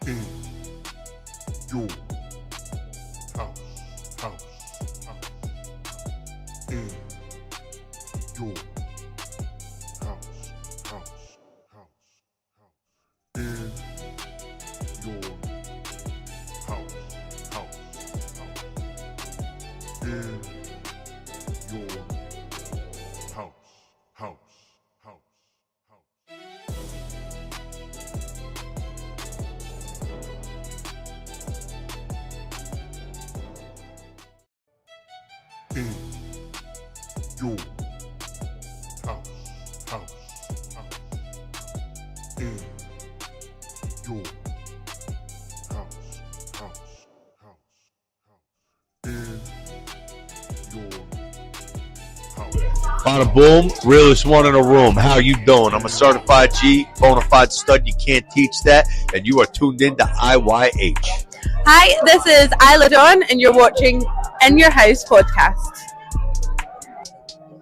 in your house, house, house, in your house, house, house, house, in your house, house, house, in your house, house, house, house. In your house, house, house. In your house, house, house, house. In your house. Bada boom, realest one in the room. How you doing? I'm a certified G, bona fide stud. You can't teach that. And you are tuned in to IYH. Hi, this is Isla Dawn, and you're watching In Your House podcast.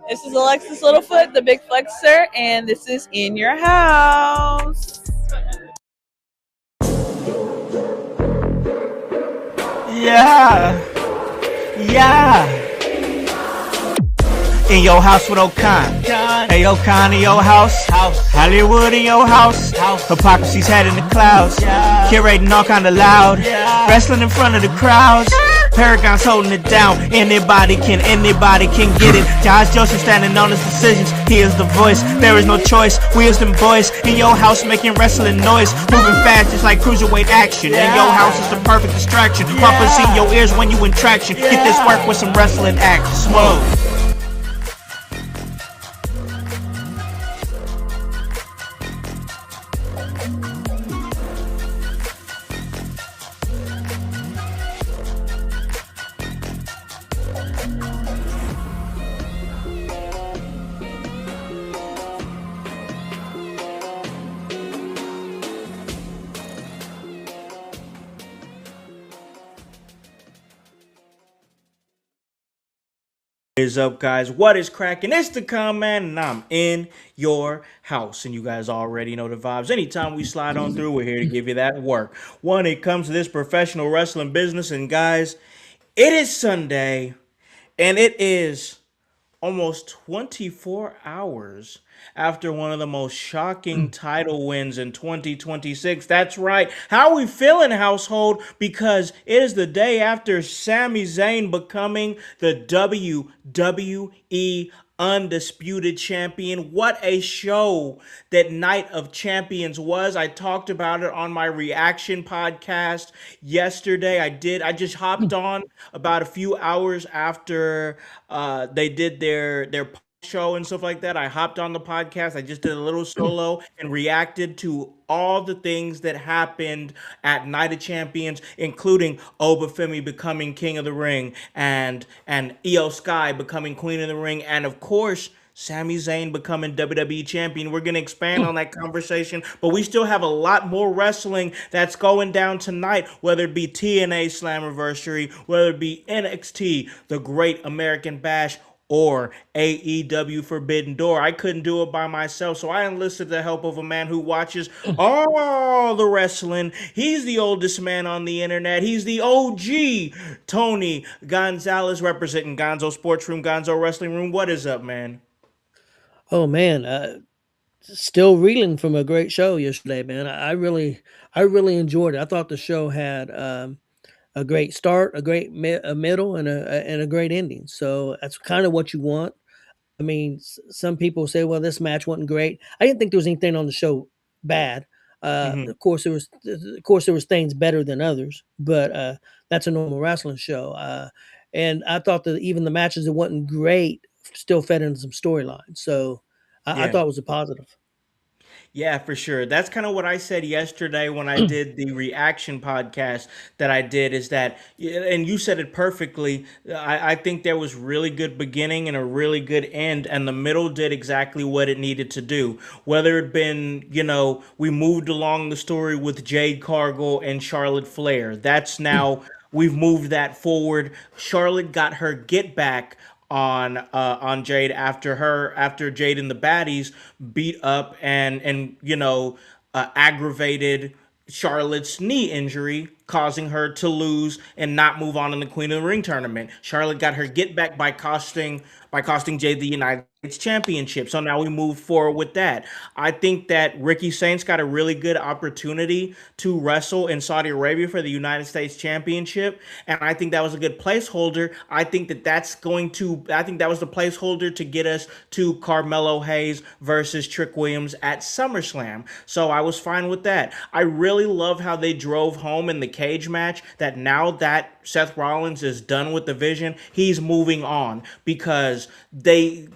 This is Alexis Littlefoot, the Big Flexer, and this is In Your House. Yeah. In your house with O'Con. Hey, O'Con in your house. Hollywood in your house. Hypocrisy's head in the clouds. Curating all kind of loud. Wrestling in front of the crowds. Paragon's holding it down. Anybody can get it. Josh Joseph standing on his decisions. He is the voice. There is no choice. We as them boys in your house making wrestling noise. Moving fast just like cruiserweight action. In your house is the perfect distraction. Pumpers in your ears when you in traction. Get this work with some wrestling action. Smooth. What is up, guys? What is cracking? It's the Con Man, and I'm in your house. And you guys already know the vibes. Anytime we slide on through, we're here to give you that work. When it comes to this professional wrestling business, and guys, it is Sunday, and it is almost 24 hours after one of the most shocking title wins in 2026. That's right. How are we feeling, household? Because it is the day after Sami Zayn becoming the WWE Undisputed Champion. What a show that Night of Champions was. I talked about it on my reaction podcast yesterday. I just hopped on about a few hours after they did their show and stuff like that. I hopped on the podcast. I just did a little solo and reacted to all the things that happened at Night of Champions, including Obafemi becoming King of the Ring and Io Sky becoming Queen of the Ring, and of course Sami Zayn becoming WWE Champion. We're going to expand on that conversation, but we still have a lot more wrestling that's going down tonight, whether it be TNA Slammiversary, whether it be NXT, the Great American Bash, or AEW Forbidden Door. I couldn't do it by myself, so I enlisted the help of a man who watches all the wrestling. He's the oldest man on the internet. He's the OG Tony Gonzalez, representing Gonzo Sports Room, Gonzo Wrestling Room. What is up, man? Oh man, still reeling from a great show yesterday, man. I really enjoyed it. I thought the show had a great start, a great a middle, and a great ending. So that's kind of what you want. I mean, some people say, "Well, this match wasn't great." I didn't think there was anything on the show bad. Of course, there was things better than others, but that's a normal wrestling show. And I thought that even the matches that wasn't great still fed into some storylines. So I Yeah. thought it was a positive. Yeah, for sure. That's kind of what I said yesterday when I did the reaction podcast that I did, is that, and you said it perfectly. I think there was really good beginning and a really good end, and the middle did exactly what it needed to do. Whether it been, we moved along the story with Jade Cargill and Charlotte Flair. That's now, we've moved that forward. Charlotte got her get back on Jade after Jade and the baddies beat up and aggravated Charlotte's knee injury, causing her to lose and not move on in the Queen of the Ring tournament. Charlotte got her get back by costing Jay the United States Championship. So now we move forward with that. I think that Ricky Saints got a really good opportunity to wrestle in Saudi Arabia for the United States Championship, and I think that was a good placeholder. I think that was the placeholder to get us to Carmelo Hayes versus Trick Williams at SummerSlam. So I was fine with that. I really love how they drove home in the cage match that now that Seth Rollins is done with the Vision, he's moving on because the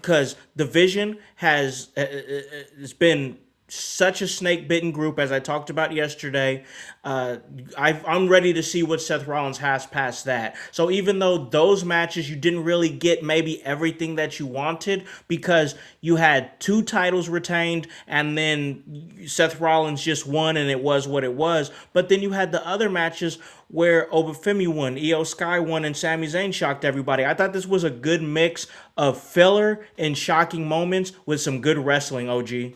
Vision has it's been such a snake bitten group, as I talked about yesterday. I'm ready to see what Seth Rollins has past that. So even though those matches you didn't really get maybe everything that you wanted because you had two titles retained and then Seth Rollins just won and it was what it was. But then you had the other matches where Obafemi won, Io Sky won, and Sami Zayn shocked everybody. I thought this was a good mix of filler and shocking moments with some good wrestling, OG.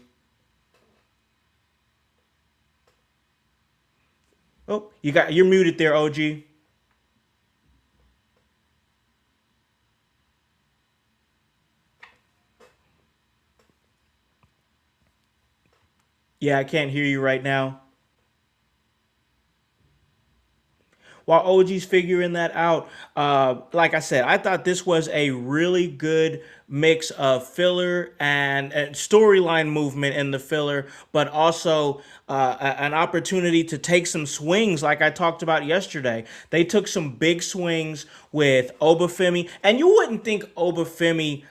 Oh, you're muted there, OG. Yeah, I can't hear you right now. While OG's figuring that out, like I said, I thought this was a really good mix of filler and storyline movement in the filler, but also an opportunity to take some swings, like I talked about yesterday. They took some big swings with Obafemi, and you wouldn't think Obafemi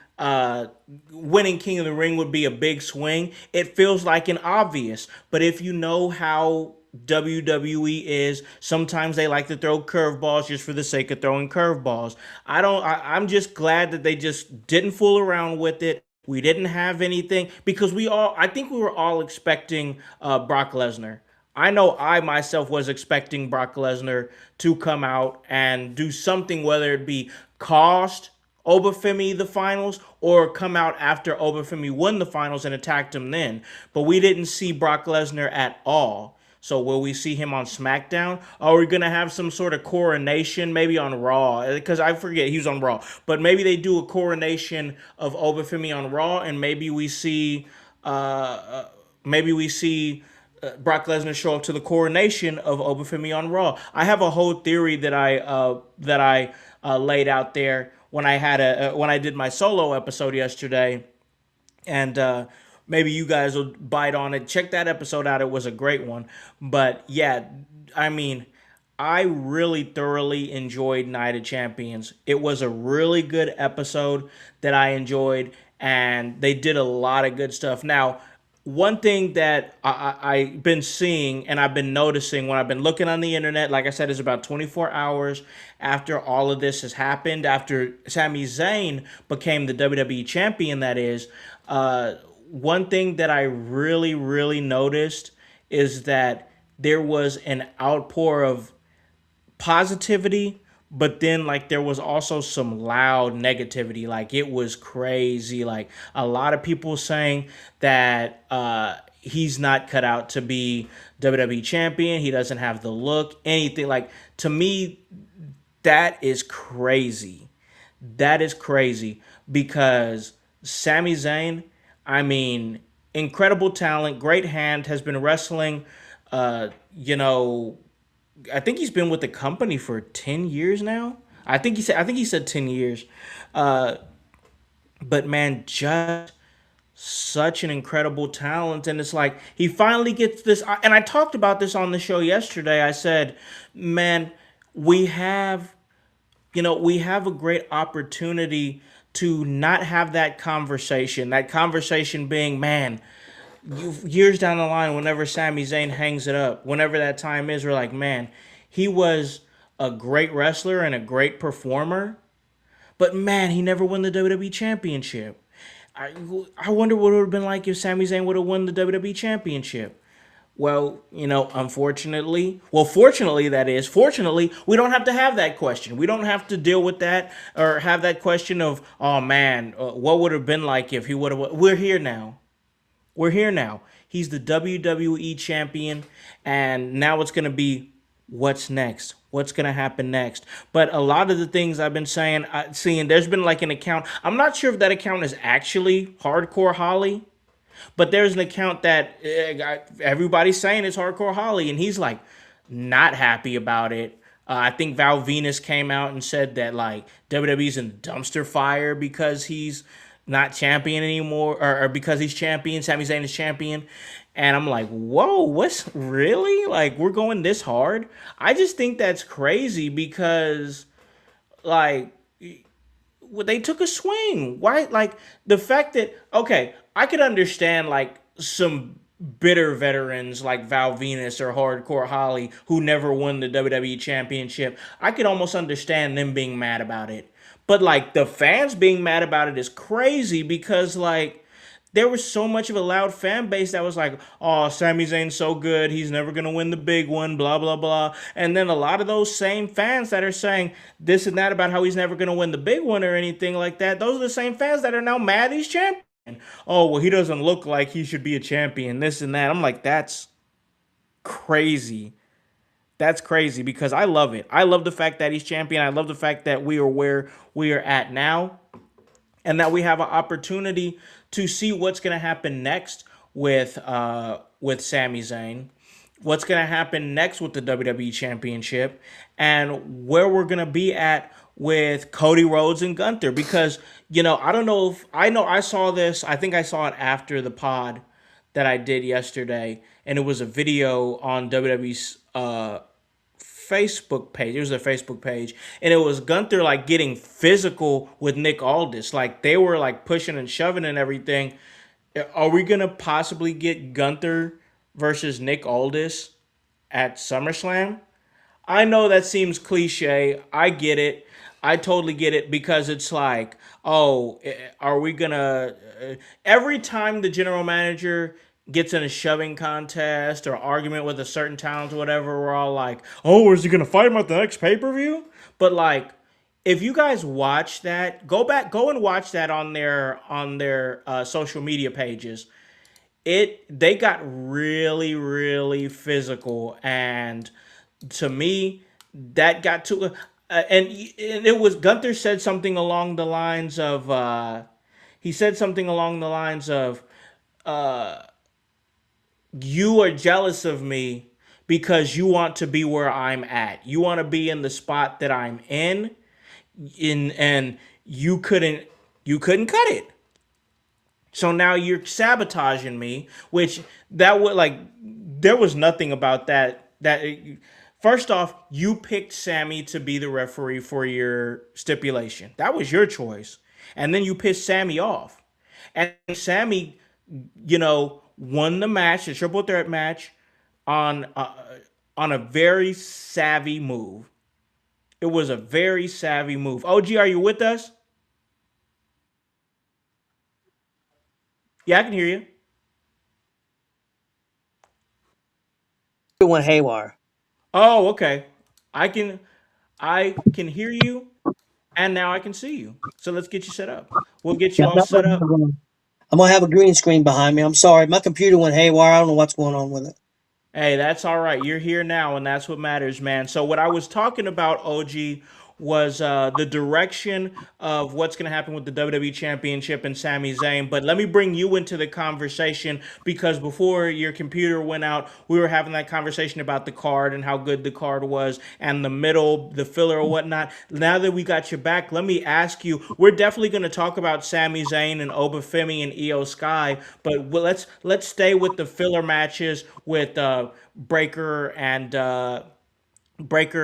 winning King of the Ring would be a big swing. It feels like an obvious, but if you know how WWE is, sometimes they like to throw curveballs just for the sake of throwing curveballs. I'm just glad that they just didn't fool around with it. We didn't have anything because I think we were all expecting Brock Lesnar. I know I myself was expecting Brock Lesnar to come out and do something, whether it be cost Obafemi the finals or come out after Obafemi won the finals and attacked him then. But we didn't see Brock Lesnar at all. So will we see him on SmackDown? Are we going to have some sort of coronation maybe on Raw? Because I forget he was on Raw. But maybe they do a coronation of Obafemi on Raw and maybe we see Brock Lesnar show up to the coronation of Obafemi on Raw. I have a whole theory that I laid out there when I did my solo episode yesterday, and maybe you guys will bite on it. Check that episode out; it was a great one. But yeah, I mean, I really thoroughly enjoyed Night of Champions. It was a really good episode that I enjoyed, and they did a lot of good stuff. Now, one thing that I've been seeing and I've been noticing when I've been looking on the internet, like I said, is about 24 hours after all of this has happened, after Sami Zayn became the WWE Champion, that is, one thing that I really, really noticed is that there was an outpour of positivity, but then like there was also some loud negativity. Like it was crazy. Like a lot of people saying that he's not cut out to be WWE champion. He doesn't have the look, anything. Like, to me, that is crazy. That is crazy because Sami Zayn, I mean, incredible talent, great hand, has been wrestling, you know, I think he's been with the company for 10 years now. I think he said 10 years. But man, just such an incredible talent, and it's like he finally gets this, and I talked about this on the show yesterday. I said, man, we have a great opportunity to not have that conversation. That conversation being, man, years down the line, whenever Sami Zayn hangs it up, whenever that time is, we're like, man, he was a great wrestler and a great performer, but man, he never won the WWE Championship. I wonder what it would have been like if Sami Zayn would have won the WWE Championship. Well, fortunately, we don't have to have that question. We don't have to deal with that or have that question of, oh man, what would have been like if he would have. We're here now. We're here now. He's the WWE champion, and now it's going to be what's next? What's going to happen next? But a lot of the things I've been seeing, there's been like an account. I'm not sure if that account is actually Hardcore Holly, but there's an account that everybody's saying it's Hardcore Holly, and he's like not happy about it. I think Val Venus came out and said that like WWE's in dumpster fire because he's not champion anymore, or because he's champion. Sami Zayn is champion, and I'm like, whoa, what's really like? We're going this hard? I just think that's crazy because like they took a swing. Why? Like the fact that okay, I could understand like some bitter veterans like Val Venus or Hardcore Holly who never won the WWE Championship. I could almost understand them being mad about it. But like the fans being mad about it is crazy because like there was so much of a loud fan base that was like, oh, Sami Zayn's so good. He's never going to win the big one, blah, blah, blah. And then a lot of those same fans that are saying this and that about how he's never going to win the big one or anything like that, those are the same fans that are now mad he's champion. Oh, well, he doesn't look like he should be a champion, this and that. I'm like, that's crazy. That's crazy because I love it. I love the fact that he's champion. I love the fact that we are where we are at now, and that we have an opportunity to see what's going to happen next with Sami Zayn, what's going to happen next with the WWE Championship, and where we're going to be at with Cody Rhodes and Gunther. Because, you know, I don't know if I saw this. I think I saw it after the pod that I did yesterday, and it was a video on WWE's Facebook page. It was their Facebook page, and it was Gunther like getting physical with Nick Aldis. Like they were like pushing and shoving and everything. Are we gonna possibly get Gunther versus Nick Aldis at SummerSlam? I know that seems cliche. I get it. I totally get it because it's like, oh, are we gonna? Every time the general manager gets in a shoving contest or argument with a certain talent or whatever, we're all like, oh, is he gonna fight him at the next pay per view? But like, if you guys watch that, go and watch that on their social media pages. They got really really physical, and to me that got to and it was Gunther said something along the lines of you are jealous of me because you want to be where I'm at. You want to be in the spot that I'm and you couldn't cut it. So now you're sabotaging me, which that would like there was nothing about that. First off, you picked Sammy to be the referee for your stipulation. That was your choice, and then you pissed Sammy off, and Sammy, won the match, the triple threat match, on a very savvy move. It was a very savvy move. OG, are you with us? Yeah, I can hear you. It went haywire. Oh, okay. I can hear you, and now I can see you. So let's get you set up. We'll get you Yeah, all set up. I'm gonna have a green screen behind me. I'm sorry, my computer went haywire. I don't know what's going on with it. Hey, that's all right. You're here now, and that's what matters, man. So what I was talking about, OG, was the direction of what's going to happen with the WWE Championship and Sami Zayn. But let me bring you into the conversation because before your computer went out, we were having that conversation about the card and how good the card was and the middle, the filler or whatnot. Now that we got you back, let me ask you, we're definitely going to talk about Sami Zayn and Obafemi and Io Sky, but let's stay with the filler matches with Breaker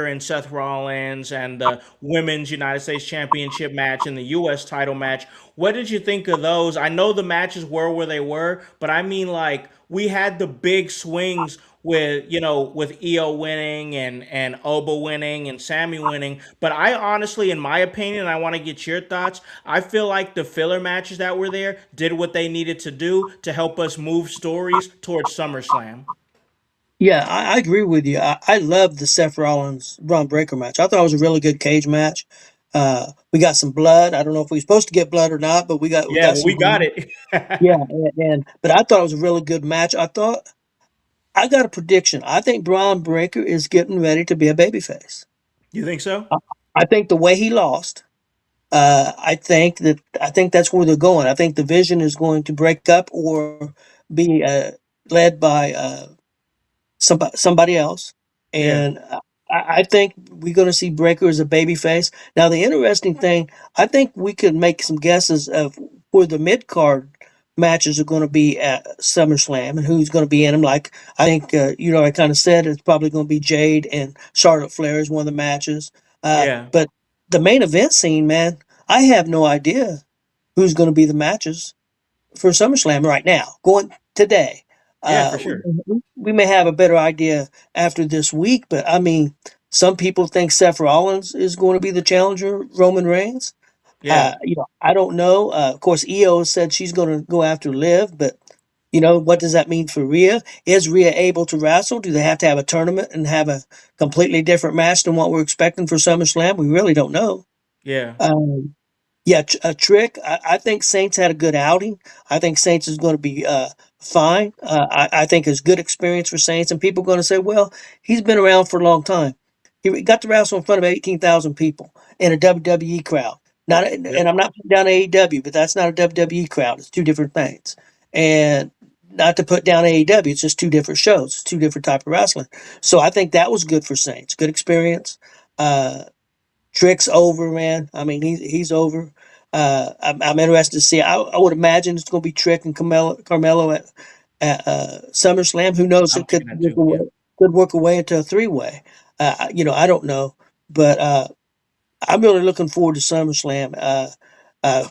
and Seth Rollins and the Women's United States Championship match and the U.S. title match. What did you think of those? I know the matches were where they were, but I mean, like, we had the big swings with Io winning and Oba winning and Sammy winning. But I honestly, in my opinion, I want to get your thoughts. I feel like the filler matches that were there did what they needed to do to help us move stories towards SummerSlam. Yeah, I agree with you. I love the Seth Rollins Braun Breaker match. I thought it was a really good cage match. We got some blood. I don't know if we were supposed to get blood or not, but we Yeah, got but some we got blood. it. Yeah, but I thought it was a really good match. I got a prediction. I think Braun Breaker is getting ready to be a babyface. You think so? I, I think the way he lost, I think that's where they're going. I think the vision is going to break up or be led by somebody else, Yeah. and I think we're going to see Breaker as a babyface. Now, the interesting thing, I think we could make some guesses of where the mid card matches are going to be at SummerSlam and who's going to be in them. Like I think I kind of said it's probably going to be Jade and Charlotte Flair is one of the matches. Yeah. But the main event scene, man, I have no idea who's going to be the matches for SummerSlam right now, going today. Yeah, for Uh, sure. we may have a better idea after this week, but I mean, some people think Seth Rollins is going to be the challenger, Roman Reigns. Yeah. I don't know. Of course, Io said she's going to go after Liv, but what does that mean for Rhea? Is Rhea able to wrestle? Do they have to have a tournament and have a completely different match than what we're expecting for SummerSlam? We really don't know. Yeah. Um, yeah, a trick. I think Saints had a good outing. I think Saints is going to be fine. I think it's good experience for Saints, and people are going to say, "Well, he's been around for a long time. He got to wrestle in front of 18,000 people in a WWE crowd. Not, Yep. and I'm not putting down AEW, but that's not a WWE crowd. It's two different things. And not to put down AEW, it's just two different shows. It's two different type of wrestling. So I think that was good for Saints. Good experience. Uh, Trick's over, man. I mean, he's over. I'm interested to see. I would imagine it's going to be Trick and Carmelo at SummerSlam. Who knows? I'm It could thinking that work too. Yeah. away, could work away into a three way. I don't know, but I'm really looking forward to SummerSlam.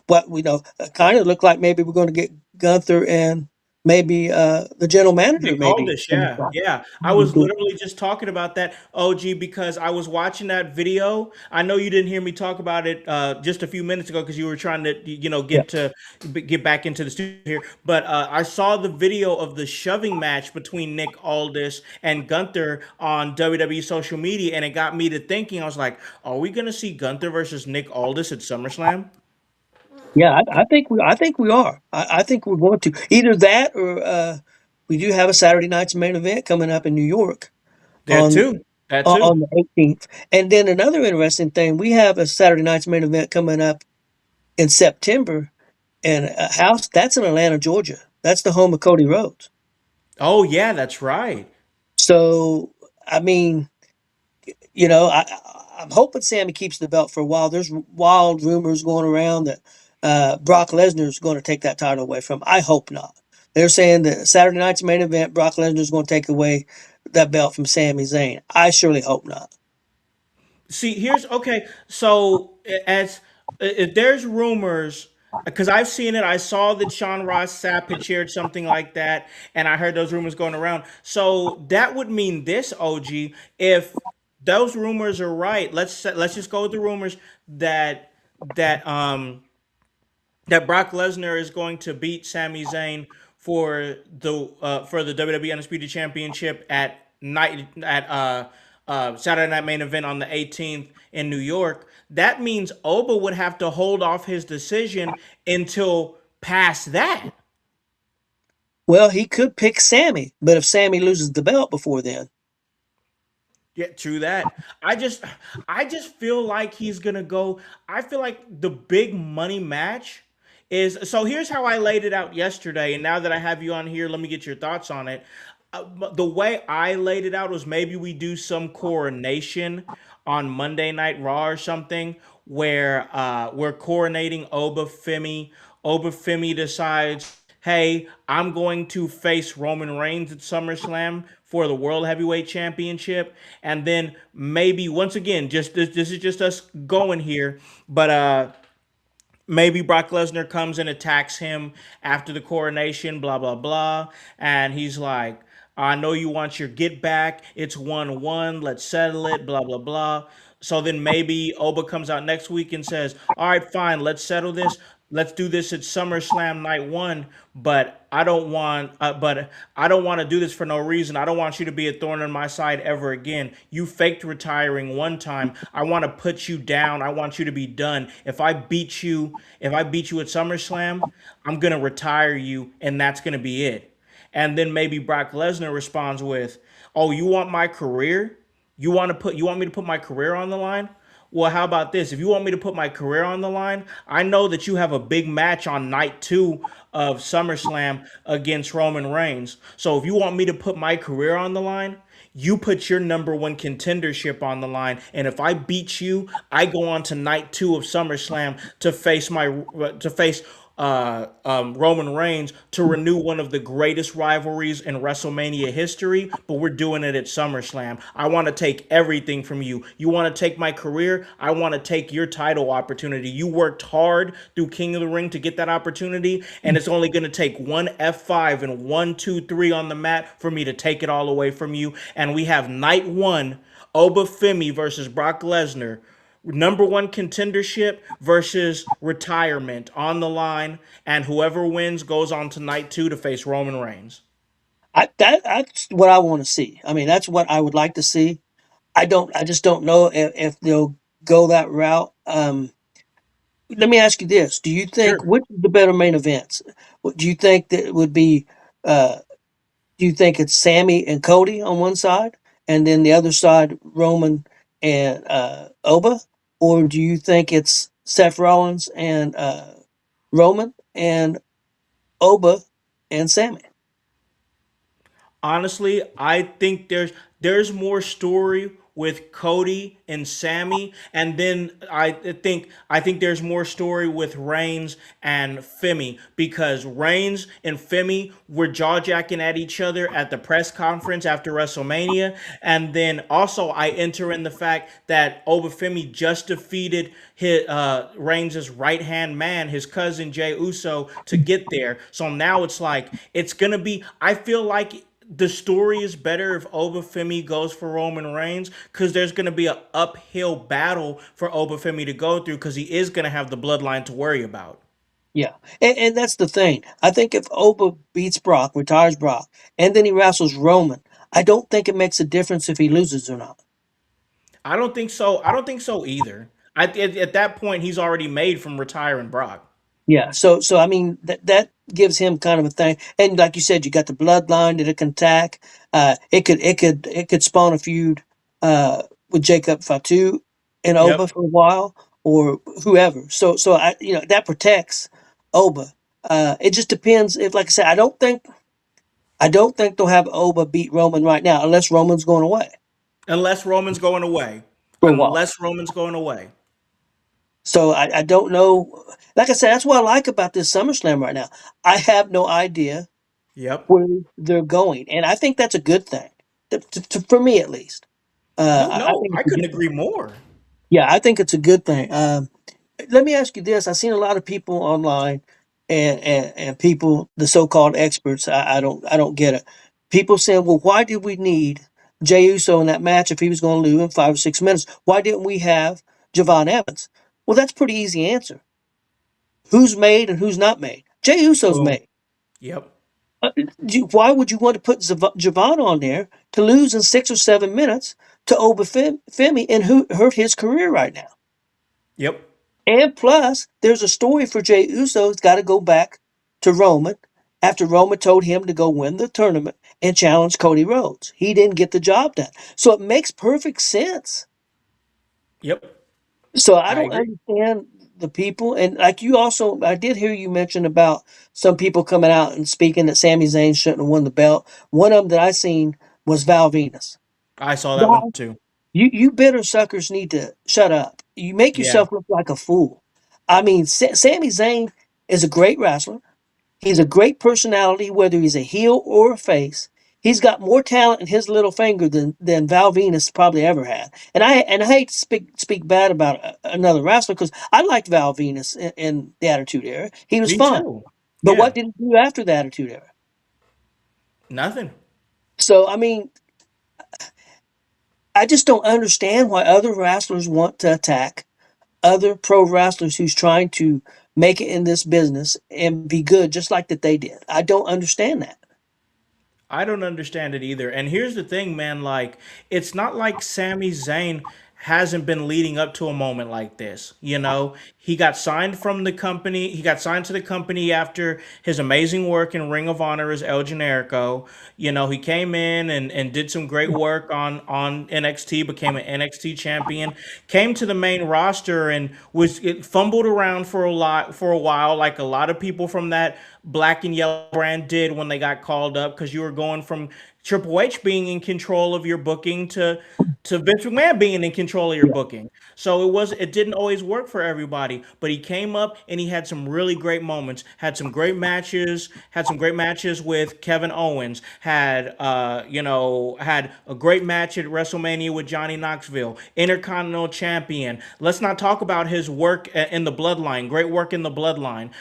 What we know, kind of look like maybe we're going to get Gunther and maybe the general manager, Nick maybe. Aldis, yeah, yeah. I was literally just talking about that, OG, because I was watching that video. I know you didn't hear me talk about it just a few minutes ago because you were trying to, Yeah. get back into the studio here. But I saw the video of the shoving match between Nick Aldis and Gunther on WWE social media, and it got me to thinking. I was like, are we gonna see Gunther versus Nick Aldis at SummerSlam? Yeah, I think we are. I think we're going to either that or we do have a Saturday night's main event coming up in New York That on too. That too. on the 18th. And then another interesting thing, we have a Saturday night's main event coming up in September, and a house that's in Atlanta, Georgia. That's the home of Cody Rhodes. Oh yeah, that's right. So I mean, I'm hoping Sammy keeps the belt for a while. There's wild rumors going around that Brock Lesnar is going to take that title away from him. I hope not. They're saying that Saturday night's main event, Brock Lesnar is going to take away that belt from Sami Zayn. I surely hope not. See, here's okay. So as if there's rumors, because I've seen it, I saw that Sean Ross Sapp had shared something like that, and I heard those rumors going around. So that would mean this, OG, if those rumors are right. Let's just go with the rumors that that um that Brock Lesnar is going to beat Sami Zayn for the WWE Undisputed Championship at Saturday Night Main Event on the 18th in New York. That means Oba would have to hold off his decision until past that. Well, he could pick Sammy, but if Sammy loses the belt before then, Yeah, true that. I just feel like he's gonna go. I feel like the big money match is. So here's how I laid it out yesterday, and now that I have you on here, let me get your thoughts on it. The way I laid it out was maybe we do some coronation on Monday Night Raw or something where we're coronating Oba Femi. Oba Femi decides, hey, I'm going to face Roman Reigns at SummerSlam for the World Heavyweight Championship. And then maybe once again, just this is just us going here, but maybe Brock Lesnar comes and attacks him after the coronation, blah, blah, blah. And he's like, I know you want your get back. It's 1-1. Let's settle it, blah, blah, blah. So then maybe Oba comes out next week and says, all right, fine, let's settle this. let's do this at SummerSlam night one, but I don't want to do this for no reason. I don't want you to be a thorn in my side ever again. You faked retiring one time. I want to put you down. I want you to be done. If I beat you at SummerSlam, I'm gonna retire you, and that's gonna be it. And then maybe Brock Lesnar responds with, "Oh, you want my career? You want me to put my career on the line? Well, how about this? If you want me to put my career on the line, I know that you have a big match on night 2 of SummerSlam against Roman Reigns. So if you want me to put my career on the line, you put your number one contendership on the line, and if I beat you, I go on to night 2 of SummerSlam to face Roman Reigns to renew one of the greatest rivalries in WrestleMania history, but we're doing it at SummerSlam. I want to take everything from you. You want to take my career? I want to take your title opportunity. You worked hard through King of the Ring to get that opportunity, and it's only going to take one F5 and 1, 2, 3 on the mat for me to take it all away from you. And we have night 1, Obafemi versus Brock Lesnar, number one contendership versus retirement on the line, and whoever wins goes on to night 2 to face Roman Reigns. That's what I want to see. I mean, that's what I would like to see. I just don't know if they'll go that route. Let me ask you this: do you think Sure. which is the better main events? Do you think that it would be? Do you think it's Sammy and Cody on one side, and then the other side Roman and Oba, or do you think it's Seth Rollins and Roman and Oba and Sammy? Honestly, I think there's more story with Cody and Sammy, and then I think there's more story with Reigns and Femi, because Reigns and Femi were jaw jacking at each other at the press conference after WrestleMania, and then also I enter in the fact that Obafemi just defeated Reigns' right hand man, his cousin Jay Uso, to get there. So now it's like it's gonna be. I feel like the story is better if Obafemi goes for Roman Reigns, because there's going to be an uphill battle for Obafemi to go through, because he is going to have the bloodline to worry about. Yeah, and that's the thing. I think if Oba beats Brock, retires Brock, and then he wrestles Roman, I don't think it makes a difference if he loses or not. I don't think so. I don't think so either. At that point, he's already made from retiring Brock. Yeah, so I mean that gives him kind of a thing. And like you said, you got the bloodline that it can attack. It could spawn a feud with Jacob Fatu and Oba Yep. for a while, or whoever. So I that protects Oba. It just depends if, like I said, I don't think they'll have Oba beat Roman right now unless Roman's going away Unless Roman's going away. for a while. Unless Roman's going away. So I don't know. Like I said, that's what I like about this SummerSlam right now. I have no idea Yep. where they're going, and I think that's a good thing, for me at least. No, I no, think I it's a couldn't good thing. agree more. Yeah, I think it's a good thing. Let me ask you this: I've seen a lot of people online, and people, the so-called experts. I don't get it. People saying, "Well, why did we need Jey Uso in that match if he was going to lose in 5 or 6 minutes? Why didn't we have Javon Evans?" Well, that's a pretty easy answer. Who's made and who's not made? Jey Uso's Boom. made. Yep. Why would you want to put Javon on there to lose in 6 or 7 minutes to Obafemi and who hurt his career right now? Yep. And plus, there's a story for Jey Uso's got to go back to Roman after Roman told him to go win the tournament and challenge Cody Rhodes. He didn't get the job done. So it makes perfect sense. Yep. So I I don't agree. understand the people. And like you also, I did hear you mention about some people coming out and speaking that Sami Zayn shouldn't have won the belt. One of them that I seen was Val Venus. I saw that one Guys, too. you bitter suckers need to shut up. You make Yeah. yourself look like a fool. I mean, Sami Zayn is a great wrestler. He's a great personality, whether he's a heel or a face. He's got more talent in his little finger than Val Venus probably ever had. And I hate to speak bad about another wrestler because I liked Val Venus in the Attitude Era. He was Me fun. too. But Yeah. what did he do after the Attitude Era? Nothing. So I mean, I just don't understand why other wrestlers want to attack other pro wrestlers who's trying to make it in this business and be good just like that they did. I don't understand that. I don't understand it either. And here's the thing, man, like it's not like Sami Zayn hasn't been leading up to a moment like this. You know, he got signed from the company. He got signed to the company after his amazing work in Ring of Honor as El Generico. You know, he came in and did some great work on NXT, became an NXT champion, came to the main roster and was it fumbled around for a while, like a lot of people from that black and yellow brand did when they got called up because you were going from Triple H being in control of your booking to Vince McMahon being in control of your booking. So it didn't always work for everybody, but he came up and he had some really great moments, had some great matches with Kevin Owens, had a great match at WrestleMania with Johnny Knoxville, Intercontinental Champion. Let's not talk about his work in the Bloodline, great work in the Bloodline,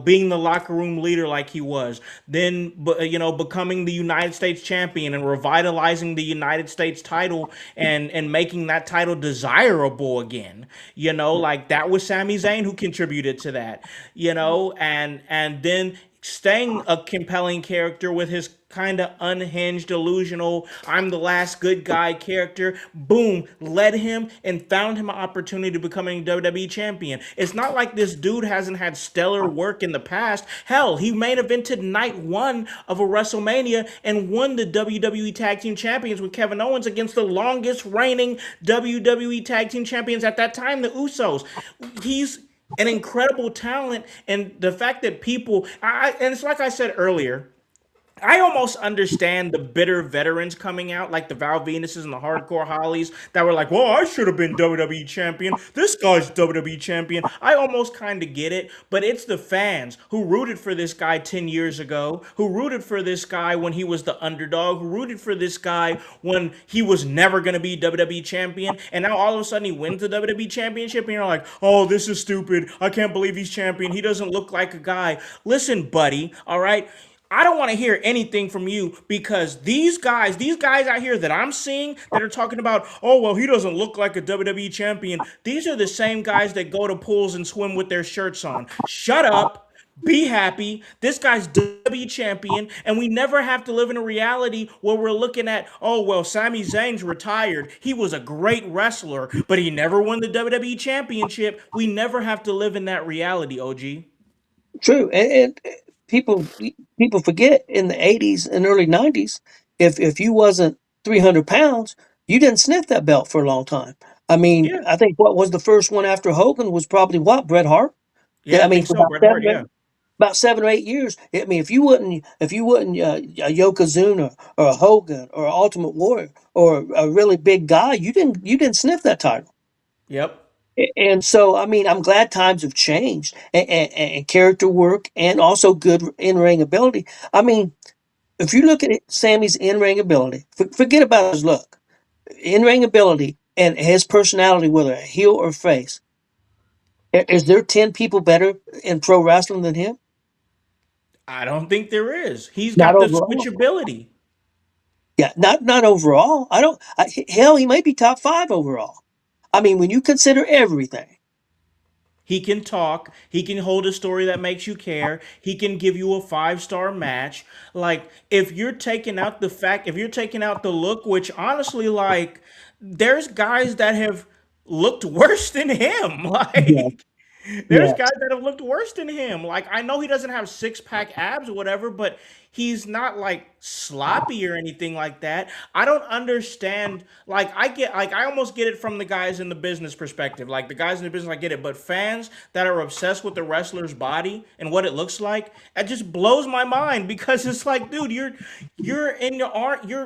being the locker room leader like he was, then becoming the United States champion and revitalizing the United States title and making that title desirable again. Like that was Sami Zayn who contributed to that. And then staying a compelling character with his kind of unhinged, delusional, I'm the last good guy character, boom, led him and found him an opportunity to becoming WWE champion. It's not like this dude hasn't had stellar work in the past. Hell, he main evented night one of a WrestleMania and won the WWE Tag Team Champions with Kevin Owens against the longest reigning WWE Tag Team Champions at that time, the Usos. He's an incredible talent, and the fact that and it's like I said earlier, I almost understand the bitter veterans coming out, like the Val Venuses and the Hardcore Hollies, that were like, well, I should have been WWE champion. This guy's WWE champion. I almost kind of get it, but it's the fans who rooted for this guy 10 years ago, who rooted for this guy when he was the underdog, who rooted for this guy when he was never going to be WWE champion, and now all of a sudden he wins the WWE championship, and you're like, oh, this is stupid. I can't believe he's champion. He doesn't look like a guy. Listen, buddy, all right? I don't want to hear anything from you because these guys out here that I'm seeing that are talking about, oh, well, he doesn't look like a WWE champion. These are the same guys that go to pools and swim with their shirts on. Shut up. Be happy. This guy's WWE champion, and we never have to live in a reality where we're looking at, oh, well, Sami Zayn's retired. He was a great wrestler, but he never won the WWE championship. We never have to live in that reality, OG. True, and people people forget in the '80s and early '90s, if you wasn't 300 pounds, you didn't sniff that belt for a long time. I mean, Yeah. I think what was the first one after Hogan was probably what Bret Hart. Yeah, I I mean, think for so. Bret Hart, yeah. about 7 or 8 years. I mean, if you wouldn't a Yokozuna or a Hogan or an Ultimate Warrior or a really big guy, you didn't sniff that title. Yep. And so, I mean, I'm glad times have changed and character work and also good in ring ability. I mean, if you look at Sammy's in ring ability, forget about his look, in ring ability and his personality, whether a heel or face. Is there 10 people better in pro wrestling than him? I don't think there is. He's Not got the overall. switchability. Yeah, not overall. I don't. Hell, he might be top 5 overall. I mean, when you consider everything. He can talk. He can hold a story that makes you care. He can give you a 5-star match. Like, if you're taking out the look, which honestly, like, there's guys that have looked worse than him. Yeah, Like, there's yeah. guys that have looked worse than him. Like, I know he doesn't have six pack abs or whatever, but he's not like sloppy or anything like that. I don't understand. I almost get it from the guys in the business perspective. Like, the guys in the business, I get it. But fans that are obsessed with the wrestler's body and what it looks like, it just blows my mind because it's like, dude, you're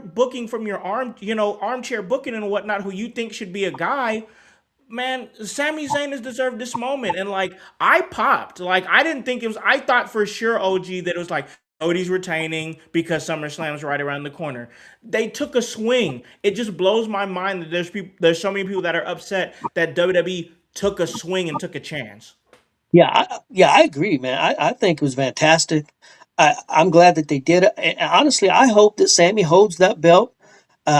booking from your armchair booking and whatnot, who you think should be a guy. Man, Sami Zayn has deserved this moment. And like, I popped. Like, I didn't think it was, I thought for sure, OG, that it was like, Cody's retaining because SummerSlam's right around the corner. They took a swing. It just blows my mind that there's so many people that are upset that WWE took a swing and took a chance. Yeah, I agree, man. I think it was fantastic. I'm glad that they did it. And honestly, I hope that Sammy holds that belt.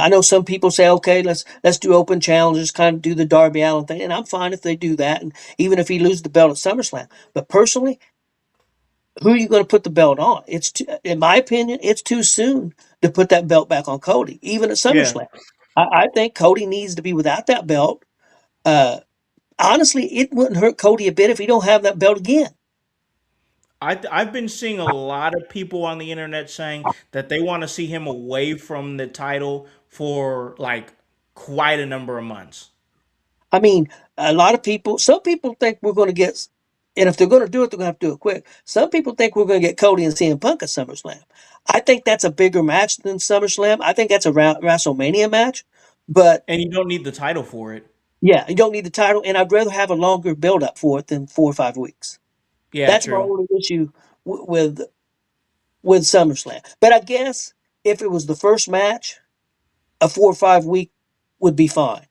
I know some people say, okay, let's do open challenges, kind of do the Darby Allin thing, and I'm fine if they do that, and even if he loses the belt at SummerSlam. But personally, who are you going to put the belt on? In my opinion, it's too soon to put that belt back on Cody, even at Yeah. SummerSlam. I think Cody needs to be without that belt. Uh, Honestly, it wouldn't hurt Cody a bit if he don't have that belt again. I've been seeing a lot of people on the internet saying that they want to see him away from the title for like quite a number of months. I mean, a lot of people, some people think we're going to get, and if they're going to do it, they're going to have to do it quick. Some people think we're going to get Cody and CM Punk at SummerSlam. I think that's a bigger match than SummerSlam. I think that's a WrestleMania match. But And you don't need the title for it. yeah, you don't need the title, and I'd rather have a longer build up for it than 4 or 5 weeks. Yeah, That's my true. only issue with SummerSlam. But I guess if it was the first match, a 4 or 5 week would be fine.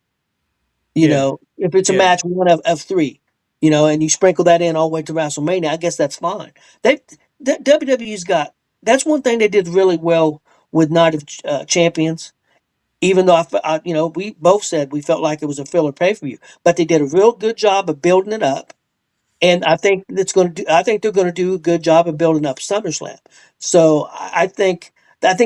Yeah, If it's a yeah, match one of three, and you sprinkle that in all the way to WrestleMania, I guess that's fine. They WWE's got that's one thing they did really well with Night of Champions. Even though we both said we felt like it was a filler pay per view, but they did a real good job of building it up, and I think I think they're going to do a good job of building up SummerSlam. So I think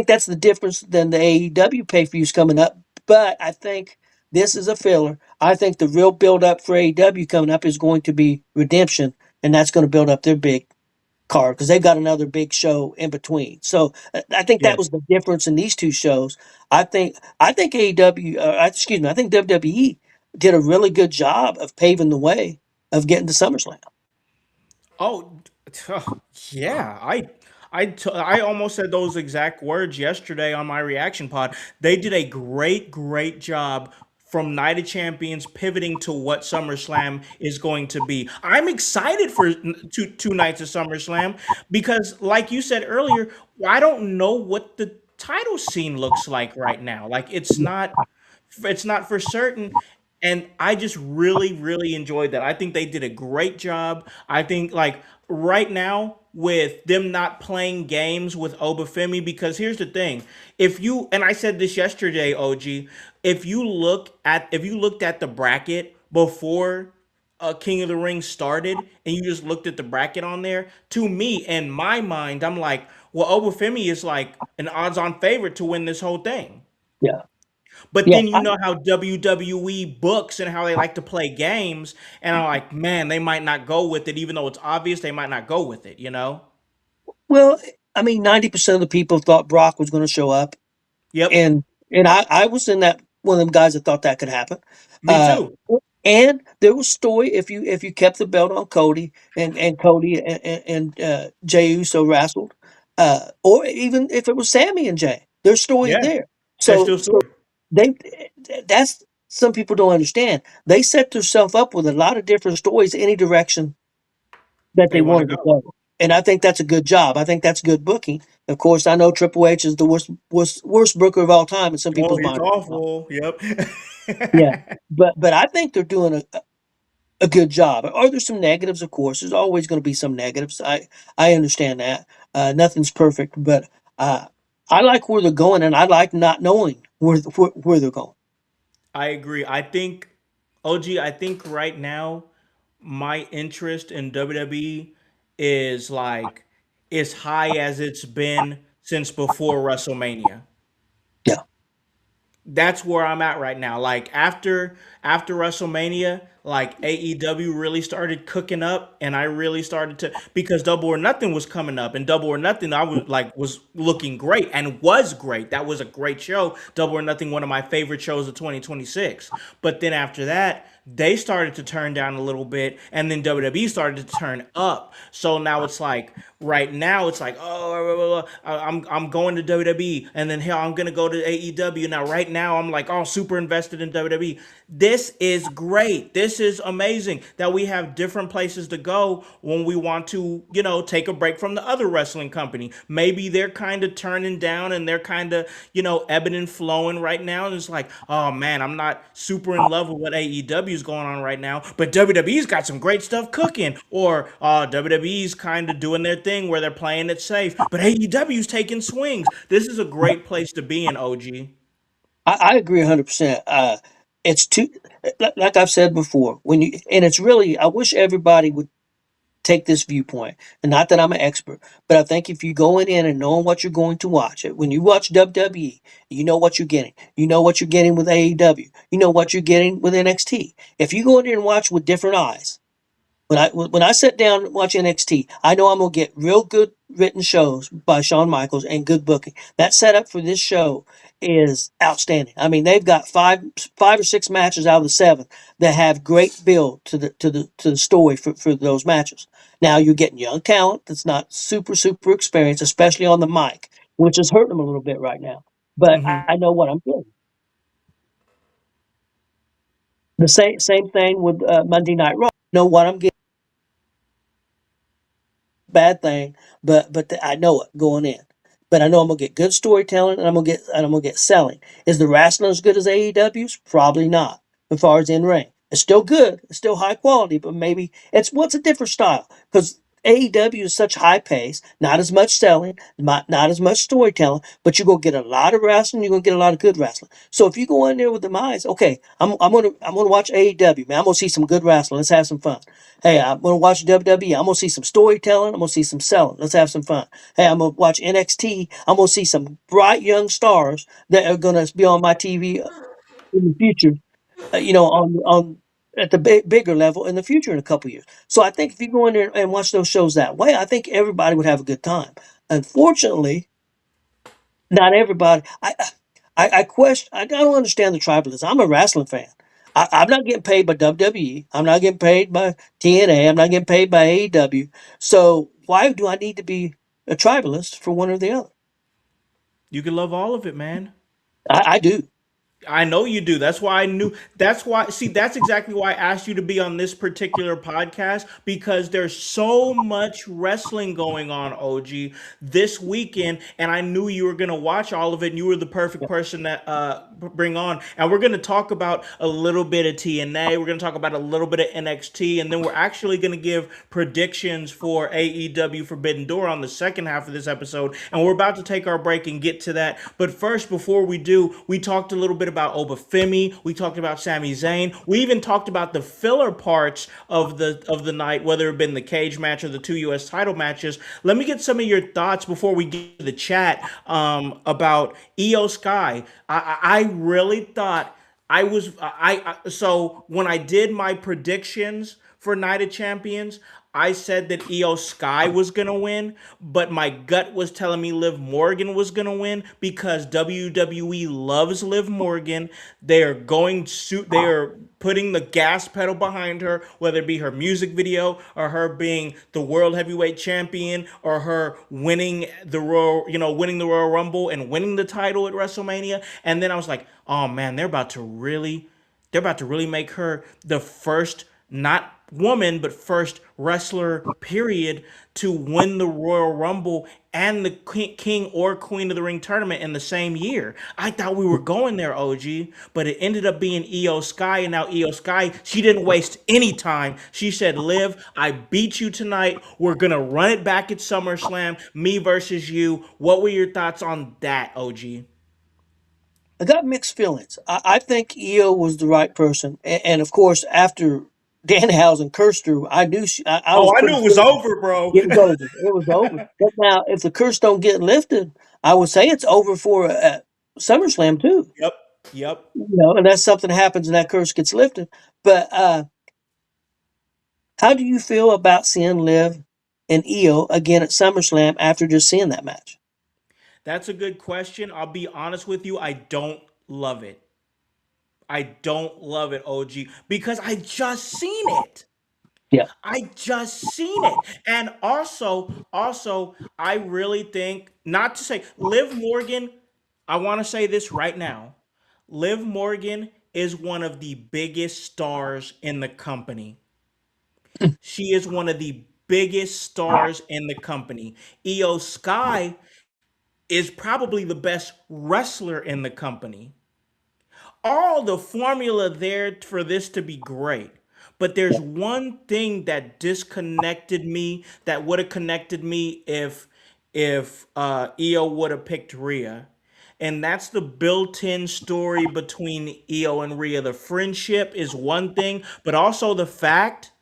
that's the difference than the AEW pay per views coming up. But I think this is a filler. I think the real build up for AEW coming up is going to be Redemption, and that's going to build up their big card because they've got another big show in between. So I think yeah. that was the difference in these two shows. I think AEW, excuse me, I think WWE did a really good job of paving the way of getting to SummerSlam. Oh, yeah. I almost said those exact words yesterday on my reaction pod. They did a great job from Night of Champions pivoting to what SummerSlam is going to be. I'm excited for two nights of SummerSlam because, like you said earlier, I don't know what the title scene looks like right now. Like it's not for certain, and I just really enjoyed that. I think they did a great job. I think like right now with them not playing games with Obafemi, because here's the thing. If you and I said this yesterday, OG, if you looked at the bracket before King of the Ring started and you just looked at the bracket on there, to me, in my mind, I'm like, well, Obafemi is like an odds-on favorite to win this whole thing. Yeah, But yeah. then you know how WWE books and how they like to play games, and I'm like, man, they might not go with it, even though it's obvious they might not go with it, you know? Well, I mean, 90% of the people thought Brock was going to show up, Yep, and I was in that one of them guys that thought that could happen. me Uh, too. and there was story if you kept the belt on Cody and Cody and Jey Uso wrestled, or even if it was Sammy and Jay, there's story Yeah, there. there's So still story. they that's some people don't understand. They set themselves up with a lot of different stories any direction that They they want to wanted to go. go. And I think that's a good job. I think that's good booking. Of course, I know Triple H is the worst booker of all time in some Oh, people's he's minds. awful. Yep. Yeah, but I think they're doing a good job. Are there some negatives? Of course, there's always going to be some negatives. I understand that. Nothing's perfect, but uh, I like where they're going, and I like not knowing where they're going. I agree. I think, OG, I think right now my interest in WWE is like as high as it's been since before WrestleMania. Yeah, That's where I'm at right now. Like after WrestleMania, like AEW really started cooking up, and I really started to, because Double or Nothing was coming up, and Double or Nothing was looking great and was great. That was a great show. Double or Nothing, one of my favorite shows of 2026. But then after that, they started to turn down a little bit, and then WWE started to turn up. So now it's like right now it's like, oh, I'm going to WWE, and then hell, I'm gonna go to AEW. Now right now I'm like, oh, super invested in WWE. This is great. This is amazing that we have different places to go when we want to, take a break from the other wrestling company. Maybe they're kind of turning down and they're kind of, ebbing and flowing right now. And it's like, oh man, I'm not super in love with what AEW is going on right now, but WWE's got some great stuff cooking. Or WWE's kind of doing their thing where they're playing it safe, but AEW's taking swings. This is a great place to be in, OG. I agree 100%. It's too, like I've said before, when you, and it's really, I wish everybody would take this viewpoint. And not that I'm an expert, but I think if you go in and knowing what you're going to watch, when you watch WWE, you know what you're getting. You know what you're getting with AEW. You know what you're getting with NXT. If you go in there and watch with different eyes, when I sit down and watch NXT, I know I'm gonna get real good written shows by Shawn Michaels and good booking. That setup for this show is outstanding. I mean, they've got five or six matches out of the seven that have great build to the story for those matches. Now you're getting young talent that's not super experienced, especially on the mic, which is hurting them a little bit right now. But Hmm. I know what I'm getting. The same thing with Monday Night Raw. I know what I'm getting. Bad thing, but I know it going in. But I know I'm gonna get good storytelling, and I'm gonna get selling. Is the wrestling as good as AEW's? Probably not. As far as in ring, it's still good. It's still high quality, but maybe it's what's a different style because AEW is such high pace, not as much selling, not as much storytelling, but you're gonna get a lot of wrestling. You're gonna get a lot of good wrestling. So if you go in there with the minds, okay, I'm gonna watch AEW, man. I'm gonna see some good wrestling. Let's have some fun. Hey, I'm gonna watch WWE. I'm gonna see some storytelling. I'm gonna see some selling. Let's have some fun. Hey, I'm gonna watch NXT. I'm gonna see some bright young stars that are gonna be on my TV in the future. On at the bigger level in the future in a couple years. So I think if you go in there and watch those shows that way, I think everybody would have a good time. Unfortunately, not everybody. I question. I don't understand the tribalism. I'm a wrestling fan. I'm not getting paid by WWE. I'm not getting paid by TNA. I'm not getting paid by AEW. So why do I need to be a tribalist for one or the other? You can love all of it, man. I do. I know you do. That's why I knew. That's why. See, that's exactly why I asked you to be on this particular podcast because there's so much wrestling going on, OG, this weekend, and I knew you were gonna watch all of it. And you were the perfect person that bring on. And we're gonna talk about a little bit of TNA. We're gonna talk about a little bit of NXT, and then we're actually gonna give predictions for AEW Forbidden Door on the second half of this episode. And we're about to take our break and get to that. But first, before we do, we talked a little bit about Obafemi. We talked about Sami Zayn. We even talked about the filler parts of the night, whether it been the cage match or the two U.S. title matches. Let me get some of your thoughts before we get to the chat about Io Sky. I really thought so when I did my predictions for Night of Champions, I said that Io Sky was gonna win, but my gut was telling me Liv Morgan was gonna win because WWE loves Liv Morgan. They are putting the gas pedal behind her, whether it be her music video or her being the world heavyweight champion or her winning the Royal Rumble and winning the title at WrestleMania. And then I was like, oh man, they're about to really make her the first, not woman, but first wrestler, period, to win the Royal Rumble and the King or Queen of the Ring tournament in the same year. I thought we were going there, OG, but it ended up being Io Sky, and now Io Sky, she didn't waste any time. She said, Liv, I beat you tonight. We're going to run it back at SummerSlam, me versus you. What were your thoughts on that, OG? I got mixed feelings. I think Io was the right person, and of course, after Danhausen cursed her, I knew I was Oh, I pretty knew it was certain over, bro. it was over. It was over. But now, if the curse don't get lifted, I would say it's over for SummerSlam too. Yep. Yep. Unless something happens and that curse gets lifted. But how do you feel about seeing Liv and Io again at SummerSlam after just seeing that match? That's a good question. I'll be honest with you. I don't love it. I don't love it, OG, because I just seen it. Yeah. I just seen it. And also, I really think, not to say, Liv Morgan, I want to say this right now. Liv Morgan is one of the biggest stars in the company. She is one of the biggest stars in the company. Io Sky is probably the best wrestler in the company. All the formula there for this to be great. But there's one thing that disconnected me that would have connected me if Io would have picked Rhea. and that's the built-in story between Io and Rhea. The friendship is one thing, but also the fact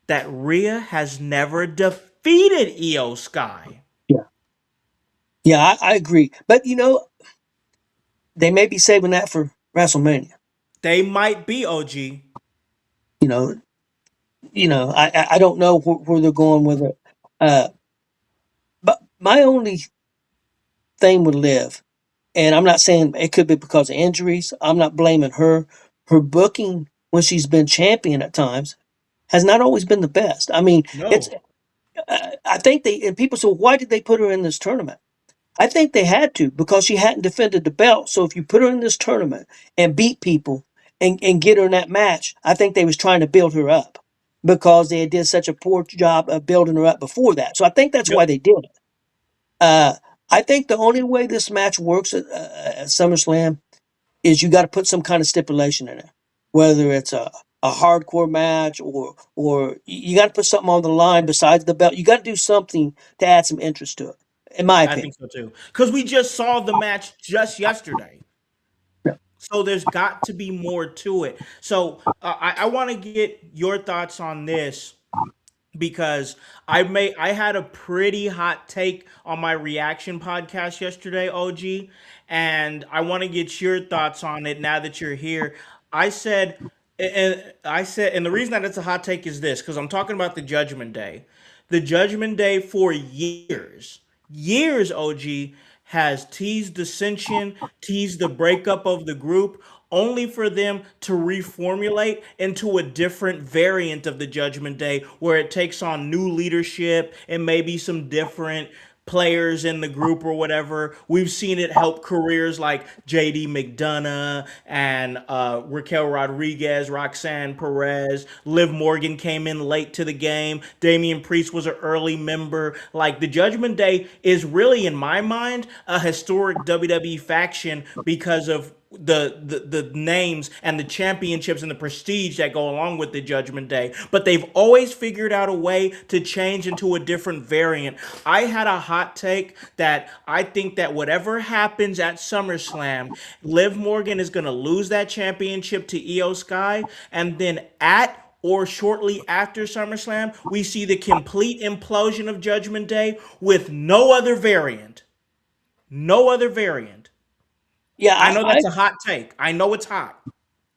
that Rhea has never defeated Io Sky. Yeah. Yeah, I agree. But they may be saving that for WrestleMania. They might be OG. You know, I don't know where they're going with it. Uh, but my only thing with Liv, and I'm not saying it could be because of injuries. I'm not blaming her. Her booking when she's been champion at times has not always been the best. I mean, it's. No. I think and people say, why did they put her in this tournament? I think they had to because she hadn't defended the belt. So if you put her in this tournament and beat people and get her in that match, I think they was trying to build her up because they did such a poor job of building her up before that. So I think that's Yep. why they did it. Uh, I think the only way this match works at SummerSlam is you got to put some kind of stipulation in it, whether it's a hardcore match or you got to put something on the line besides the belt. You got to do something to add some interest to it, in my I opinion. think so too. Because we just saw the match just yesterday. Yeah. So there's got to be more to it. So I want to get your thoughts on this because I had a pretty hot take on my reaction podcast yesterday, OG, and I want to get your thoughts on it now that you're here. I said and the reason that it's a hot take is this because I'm talking about the Judgment Day. The Judgment Day for years, OG has teased dissension, teased the breakup of the group, only for them to reformulate into a different variant of the Judgment Day where it takes on new leadership and maybe some different players in the group or whatever. We've seen it help careers like JD McDonough and Raquel Rodriguez, Roxanne Perez. Liv Morgan came in late to the game. Damian Priest was an early member. Like the Judgment Day is really, in my mind, a historic WWE faction because of the names and the championships and the prestige that go along with the Judgment Day. But they've always figured out a way to change into a different variant. I had a hot take that I think that whatever happens at SummerSlam, Liv Morgan is going to lose that championship to Io Sky, and then at or shortly after SummerSlam, we see the complete implosion of Judgment Day with no other variant. No other variant. Yeah, I know that's a hot take. I know it's hot.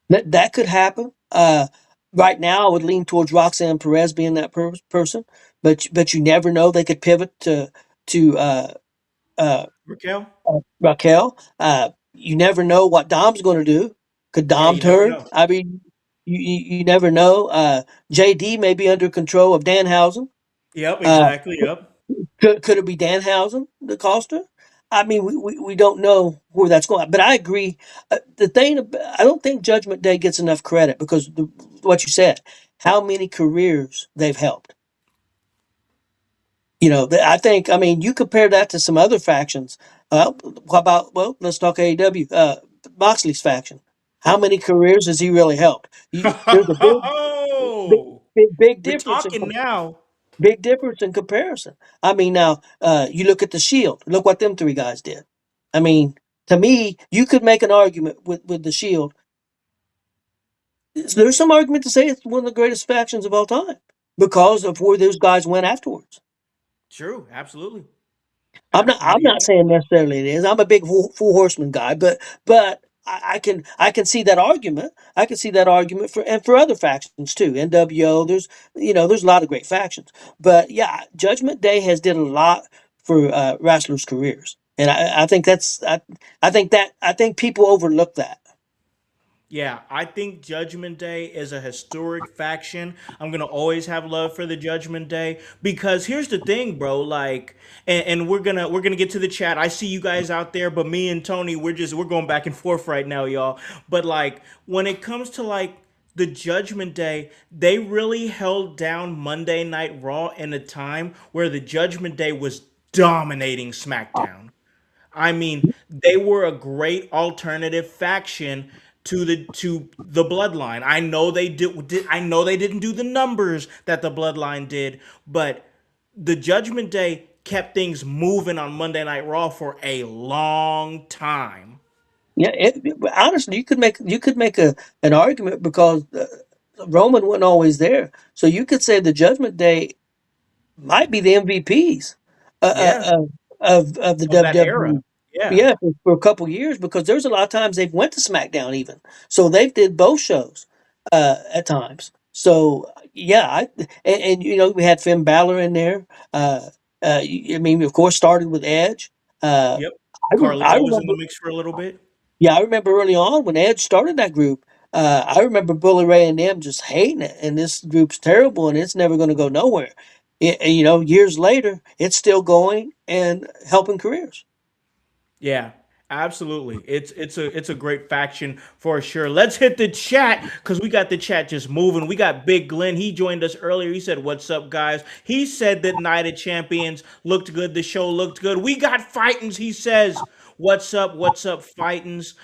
that could happen. Right now, I would lean towards Roxanne Perez being that person, but you never know. They could pivot to uh, Raquel? Raquel. You never know what Dom's going to do. Could Yeah, Dom you never turn? know. I mean, you never know. JD may be under control of Danhausen. Yep, Uh, exactly. Yep. could it be Danhausen that cost her? I mean, we don't know where that's going. But I agree. The thing, I don't think Judgment Day gets enough credit because what you said, how many careers they've helped. I think, I mean, you compare that to some other factions. How about, well, let's talk AEW, Moxley's faction. How many careers has he really helped? There's a big, Oh, big we're difference in talking now. big difference in comparison. I mean, now you look at the Shield. Look what them three guys did. I mean, to me, you could make an argument with the Shield. There's some argument to say it's one of the greatest factions of all time because of where those guys went afterwards. True, absolutely. I'm not saying necessarily it is. I'm a big four horseman guy, but I can see that argument. I can see that argument for other factions too. NWO. There's a lot of great factions, but yeah, Judgment Day has did a lot for wrestlers' careers, and I think I think people overlook that. Yeah, I think Judgment Day is a historic faction. I'm gonna always have love for the Judgment Day because here's the thing, bro. Like, and we're gonna get to the chat. I see you guys out there, but me and Tony, we're going back and forth right now, y'all. But like, when it comes to like the Judgment Day, they really held down Monday Night Raw in a time where the Judgment Day was dominating SmackDown. I mean, they were a great alternative faction to the Bloodline. I know I know they didn't do the numbers that the Bloodline did, but the Judgment Day kept things moving on Monday Night Raw for a long time. Yeah, honestly, you could make an argument because Roman wasn't always there, so you could say the Judgment Day might be the MVPs Yeah, of the of that era. WWE. Yeah. Yeah, for a couple years because there's a lot of times they've went to SmackDown even, so they did both shows at times. So yeah, and you know we had Finn Balor in there. I mean, of course, started with Edge. Uh, Yep. I Carlito was in remember. the mix for a little bit. Yeah, I remember early on when Edge started that group. I remember Bully Ray and them just hating it, and this group's terrible, and it's never going to go nowhere. You know, years later, it's still going and helping careers. Yeah, absolutely. It's a great faction for sure. Let's hit the chat because we got the chat just moving. We got Big Glenn. He joined us earlier. He said, "What's up, guys?" He said that Night of Champions looked good. The show looked good. We got fightins. He says, "What's up? What's up, fightins?"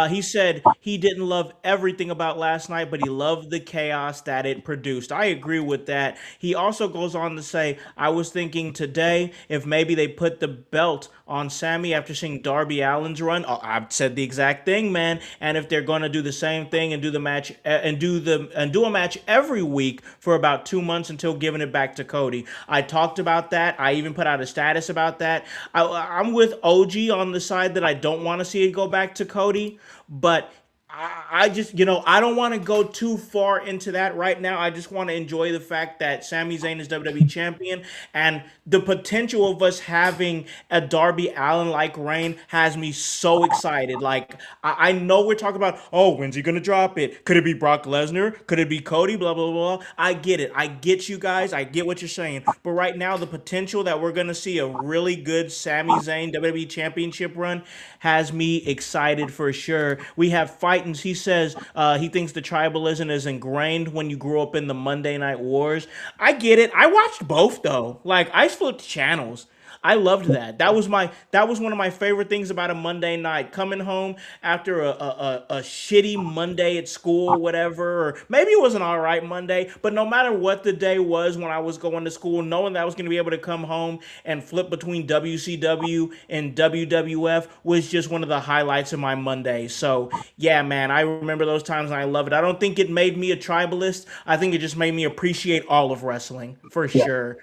He said he didn't love everything about last night, but he loved the chaos that it produced. I agree with that. He also goes on to say, "I was thinking today if maybe they put the belt on Sammy after seeing Darby Allin's run." Oh, I've said the exact thing, man. And if they're going to do the same thing and do the match and do a match every week for about 2 months until giving it back to Cody. I talked about that. I even put out a status about that. I'm with OG on the side that I don't want to see it go back to Cody, but I just, I don't want to go too far into that right now. I just want to enjoy the fact that Sami Zayn is WWE Champion, and the potential of us having a Darby Allin like reign has me so excited. Like, I know we're talking about, oh, when's he going to drop it? Could it be Brock Lesnar? Could it be Cody? Blah, blah, blah. I get it. I get you guys. I get what you're saying. But right now, the potential that we're going to see a really good Sami Zayn WWE Championship run has me excited for sure. We have Fightins. He says he thinks the tribalism is ingrained when you grew up in the Monday Night Wars. I get it. I watched both though. Like, I flipped channels. I loved that. That was one of my favorite things about a Monday night. Coming home after a shitty Monday at school or whatever, or maybe it was an all right Monday, but no matter what the day was when I was going to school, knowing that I was going to be able to come home and flip between WCW and WWF was just one of the highlights of my Monday. So yeah, man, I remember those times and I love it. I don't think it made me a tribalist. I think it just made me appreciate all of wrestling for Yeah. sure.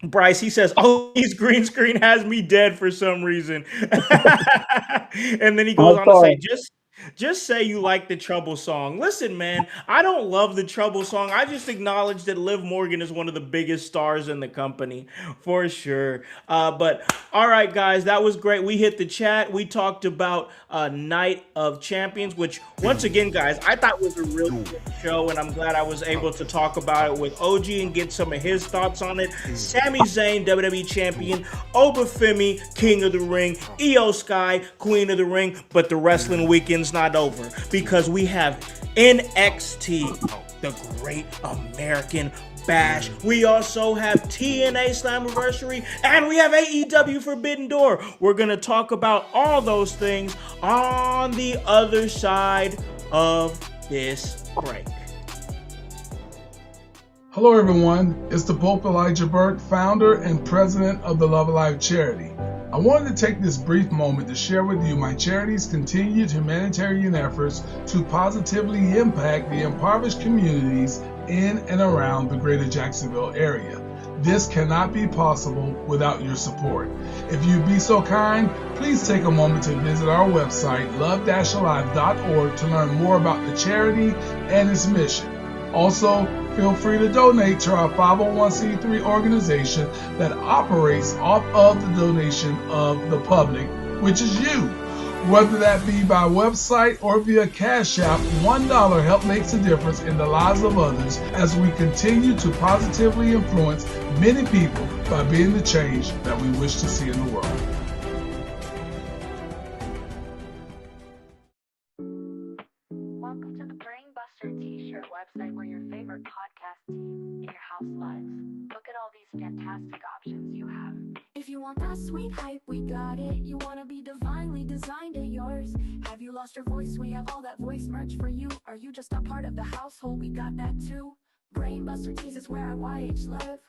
Bryce, he says, "Oh, his green screen has me dead for some reason." And then he goes I'm on to say, sorry. just say you like the Trouble song. Listen, man, I don't love the Trouble song. I just acknowledge that Liv Morgan is one of the biggest stars in the company, for sure. But all right, guys, that was great. We hit the chat. We talked about Night of Champions, which, once again, guys, I thought was a really good show, and I'm glad I was able to talk about it with OG and get some of his thoughts on it. Sami Zayn, WWE Champion, Obafemi, King of the Ring, Io Sky, Queen of the Ring, but the wrestling weekend's not over because we have NXT, the Great American Bash. We also have TNA Slammiversary, and we have AEW Forbidden Door. We're going to talk about all those things on the other side of this break. Hello everyone, it's the Pope Elijah Burke, founder and president of the Love Alive charity. I wanted to take this brief moment to share with you my charity's continued humanitarian efforts to positively impact the impoverished communities in and around the greater Jacksonville area. This cannot be possible without your support. If you'd be so kind, please take a moment to visit our website, love-alive.org, to learn more about the charity and its mission. Also, feel free to donate to our 501c3 organization that operates off of the donation of the public, which is you. Whether that be by website or via Cash App, $1 help makes a difference in the lives of others as we continue to positively influence many people by being the change that we wish to see in the world. Welcome to the Brainbuster T-shirt website where your favorite podcast team in your house lives. Look at all these fantastic options you have. If you want that sweet hype, we got it. You wanna be divinely designed at yours. Have you lost your voice? We have all that voice merch for you. Are you just a part of the household? We got that too. Brainbuster Tees is where our YH live.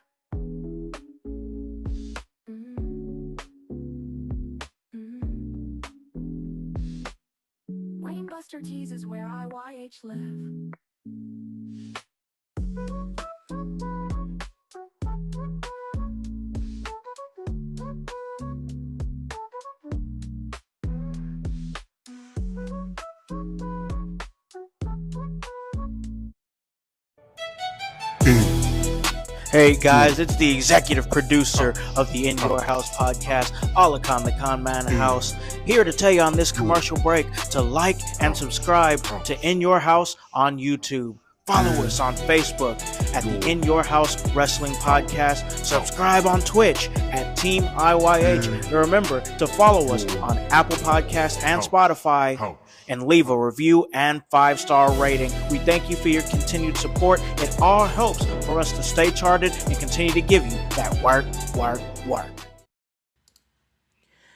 Buster Tees is where IYH live. Hey guys, it's the executive producer of the In Your House podcast, Alakan the Con Man House, here to tell you on this commercial break to like and subscribe to In Your House on YouTube. Follow us on Facebook at the In Your House Wrestling Podcast. Subscribe on Twitch at Team IYH. And remember to follow us on Apple Podcasts and Spotify. And leave a review and 5-star rating. We thank you for your continued support. It all helps for us to stay charted and continue to give you that work.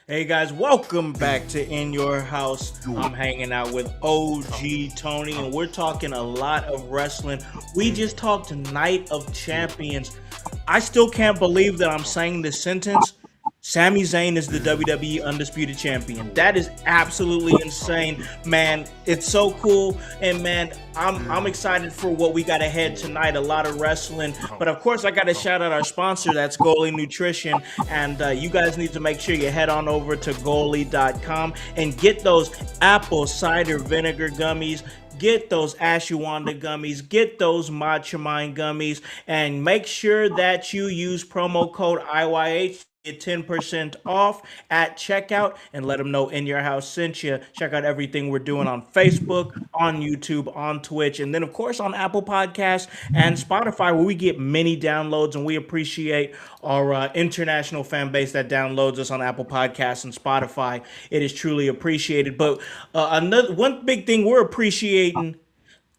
Hey guys, welcome back to In Your House. I'm hanging out with OG Tony, and we're talking a lot of wrestling. We just talked Night of Champions. I still can't believe that I'm saying this sentence. Sami Zayn is the WWE Undisputed Champion. That is absolutely insane, man. It's so cool, and man, I'm excited for what we got ahead tonight. A lot of wrestling, but of course, I got to shout out our sponsor. That's Goalie Nutrition, and you guys need to make sure you head on over to goalie.com and get those apple cider vinegar gummies. Get those Ashwagandha gummies, get those Matcha Mind gummies, and make sure that you use promo code IYH. Get 10% off at checkout, and let them know In Your House sent you. Check out everything we're doing on Facebook, on YouTube, on Twitch, and then of course on Apple Podcasts and Spotify, where we get many downloads, and we appreciate our international fan base that downloads us on Apple Podcasts and Spotify. It is truly appreciated. But one big thing we're appreciating,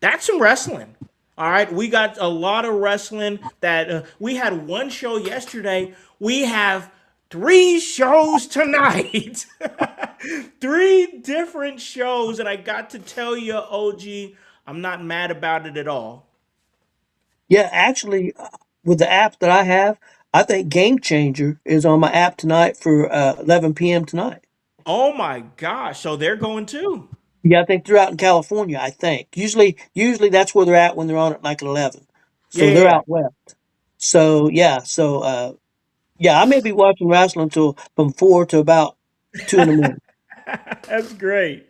that's some wrestling. All right, we got a lot of wrestling that we had one show yesterday. We have 3 shows tonight. 3 different shows, and I got to tell you, OG, I'm not mad about it at all. Yeah, actually, with the app that I have, I think Game Changer is on my app tonight for 11 p.m. tonight. Oh my gosh, so they're going too. Yeah, I think they're out in California, I think. Usually that's where they're at when they're on at like 11. So they're Yeah. out west. So, yeah, I may be watching wrestling from 4 to about 2 in the morning. That's great.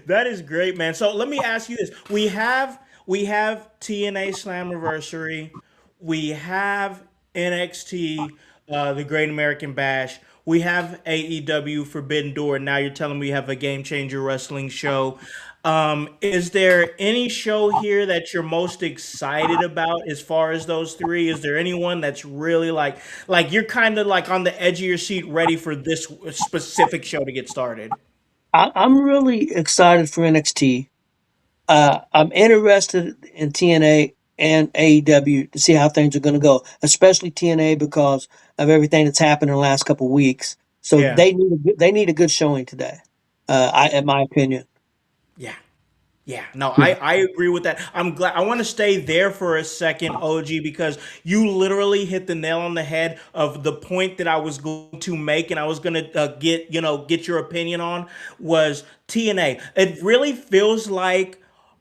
That is great, man. So let me ask you this. We have TNA Slammiversary. We have NXT, the Great American Bash. We have AEW Forbidden Door. And now you're telling me we have a Game Changer wrestling show. Is there any show here that you're most excited about as far as those 3? Is there anyone that's really like you're kind of like on the edge of your seat, ready for this specific show to get started? I'm really excited for NXT. I'm interested in TNA and AEW to see how things are going to go, especially TNA because of everything that's happened in the last couple of weeks. So Yeah. they need a good showing today, in my opinion. Yeah. Yeah, no, I agree with that. I'm glad. I want to stay there for a second, OG, because you literally hit the nail on the head of the point that I was going to make, and I was going to get your opinion on was TNA. It really feels like,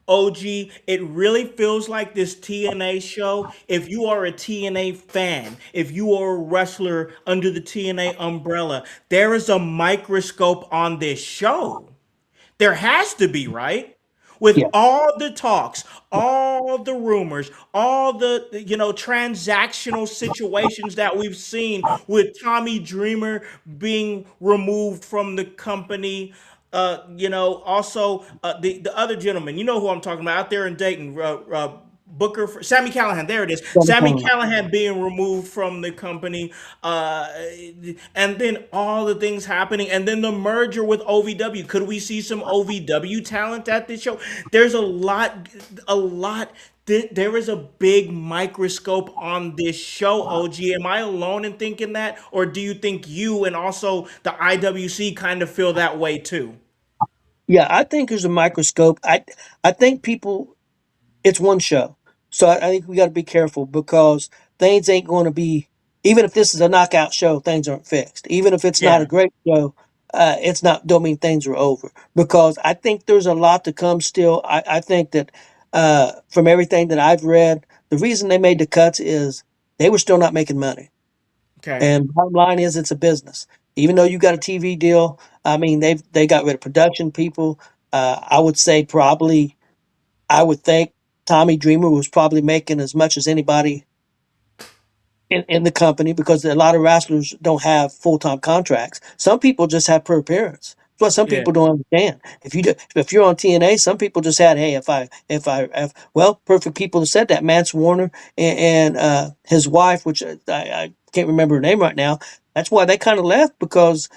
OG, it really feels like this TNA show. If you are a TNA fan, if you are a wrestler under the TNA umbrella, there is a microscope on this show. There has to be, right? With Yeah. all the talks, all the rumors, all the transactional situations that we've seen with Tommy Dreamer being removed from the company. Also the other gentleman, you know who I'm talking about out there in Dayton, Booker for Sammy Callahan. There it is. Sammy Callahan being removed from the company, and then all the things happening, and then the merger with OVW. Could we see some OVW talent at this show? There's a lot. There is a big microscope on this show, OG. Am I alone in thinking that, or do you think you and also the IWC kind of feel that way too? Yeah, I think there's a microscope. I think people, it's one show. So I think we got to be careful because things ain't going to be, even if this is a knockout show, things aren't fixed. Even if it's not Yeah. a great show, it's not don't mean things are over, because I think there's a lot to come still. I think that from everything that I've read, the reason they made the cuts is they were still not making money. Okay. And bottom line is, it's a business. Even though you got a TV deal, I mean, they got rid of production people. I would say probably, I would think Tommy Dreamer was probably making as much as anybody in the company, because a lot of wrestlers don't have full time contracts. Some people just have per appearance. That's what some Yeah. people don't understand. If you're on TNA, some people just had, hey, if well, perfect people have said that. Mance Warner and his wife, which I can't remember her name right now. That's why they kind of left, because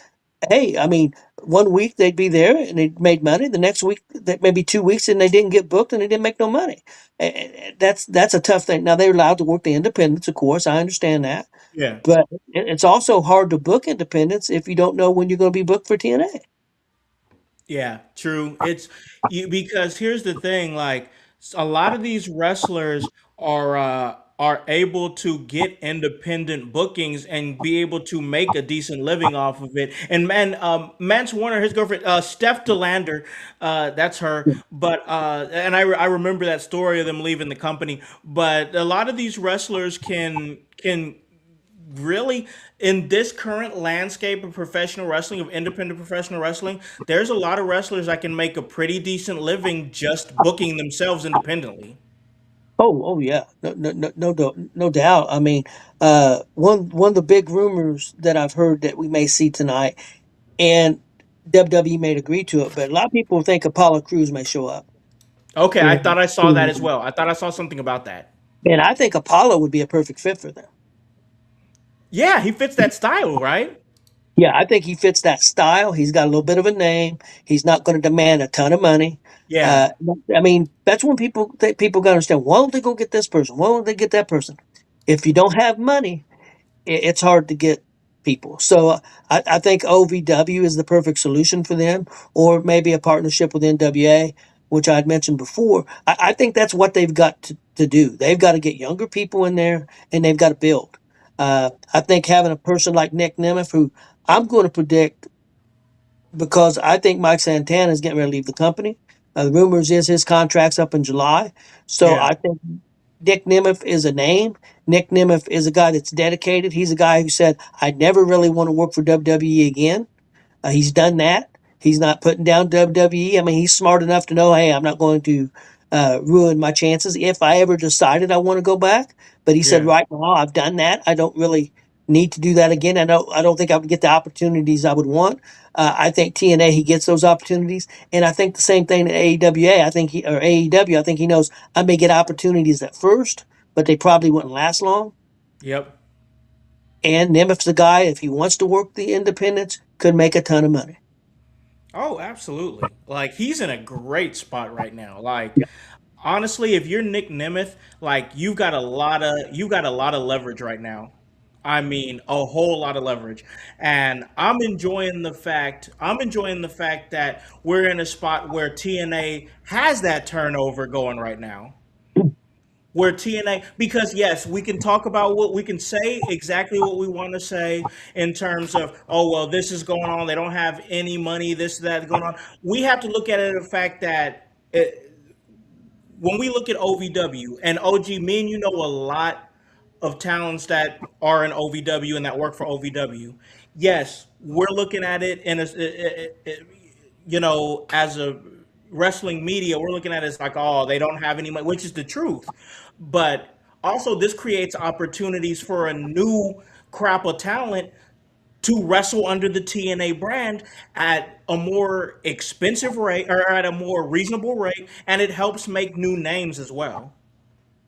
hey, I mean, one week they'd be there and they made money. The next week, maybe 2 weeks, and they didn't get booked and they didn't make no money. That's a tough thing. Now they're allowed to work the independents, of course. I understand that, Yeah. but it's also hard to book independents if you don't know when you're going to be booked for TNA. Yeah, true. It's you because here's the thing, like a lot of these wrestlers are able to get independent bookings and be able to make a decent living off of it. And man, Mance Warner, his girlfriend, Steph Delander, that's her. But and I remember that story of them leaving the company. But a lot of these wrestlers can really, in this current landscape of professional wrestling, of independent professional wrestling, there's a lot of wrestlers that can make a pretty decent living just booking themselves independently. Oh yeah, no doubt. I mean, one of the big rumors that I've heard that we may see tonight, and WWE may agree to it, but a lot of people think Apollo Crews may show up. Okay, I And, thought I saw that as well. I thought I saw something about that. and I think Apollo would be a perfect fit for them. Yeah, he fits that style, right? Yeah, I think he fits that style. He's got a little bit of a name. He's not going to demand a ton of money. Yeah. Uh, I mean, that's when people got to understand. Why don't they go get this person? Why don't they get that person? If you don't have money, it's hard to get people. So I think OVW is the perfect solution for them, or maybe a partnership with NWA, which I'd mentioned before. I think that's what they've got to do. They've got to get younger people in there, and they've got to build. I think having a person like Nick Nemeth, who I'm going to predict, because I think Mike Santana is getting ready to leave the company. The rumors is his contract's up in July. So Yeah. I think Nick Nemeth is a name. Nick Nemeth is a guy that's dedicated. He's a guy who said, I never really want to work for WWE again. He's done that. He's not putting down WWE. I mean, he's smart enough to know, hey, I'm not going to ruin my chances if I ever decided I want to go back. But he said, Yeah. right now, I've done that. I don't really need to do that again. I don't think I would get the opportunities I would want. I think TNA, he gets those opportunities, and I think the same thing at AEWA. I think or AEW. I think he knows I may get opportunities at first, but they probably wouldn't last long. Yep. And Nemeth's a guy, if he wants to work the independents, could make a ton of money. Oh, absolutely. Like he's in a great spot right now. Like honestly, if you're Nick Nemeth, like you got a lot of leverage right now. I mean, a whole lot of leverage. And I'm enjoying the fact that we're in a spot where TNA has that turnover going right now. Where TNA, because yes, we can talk about what we can say exactly what we want to say in terms of, oh well, this is going on, they don't have any money, this that going on. We have to look at it the fact that when we look at OVW and OG, me and you know a lot of talents that are in OVW and that work for OVW. Yes, we're looking at it in as a wrestling media, we're looking at it as like, oh, they don't have any money, which is the truth. But also, this creates opportunities for a new crop of talent to wrestle under the TNA brand at a more expensive rate or at a more reasonable rate, and it helps make new names as well.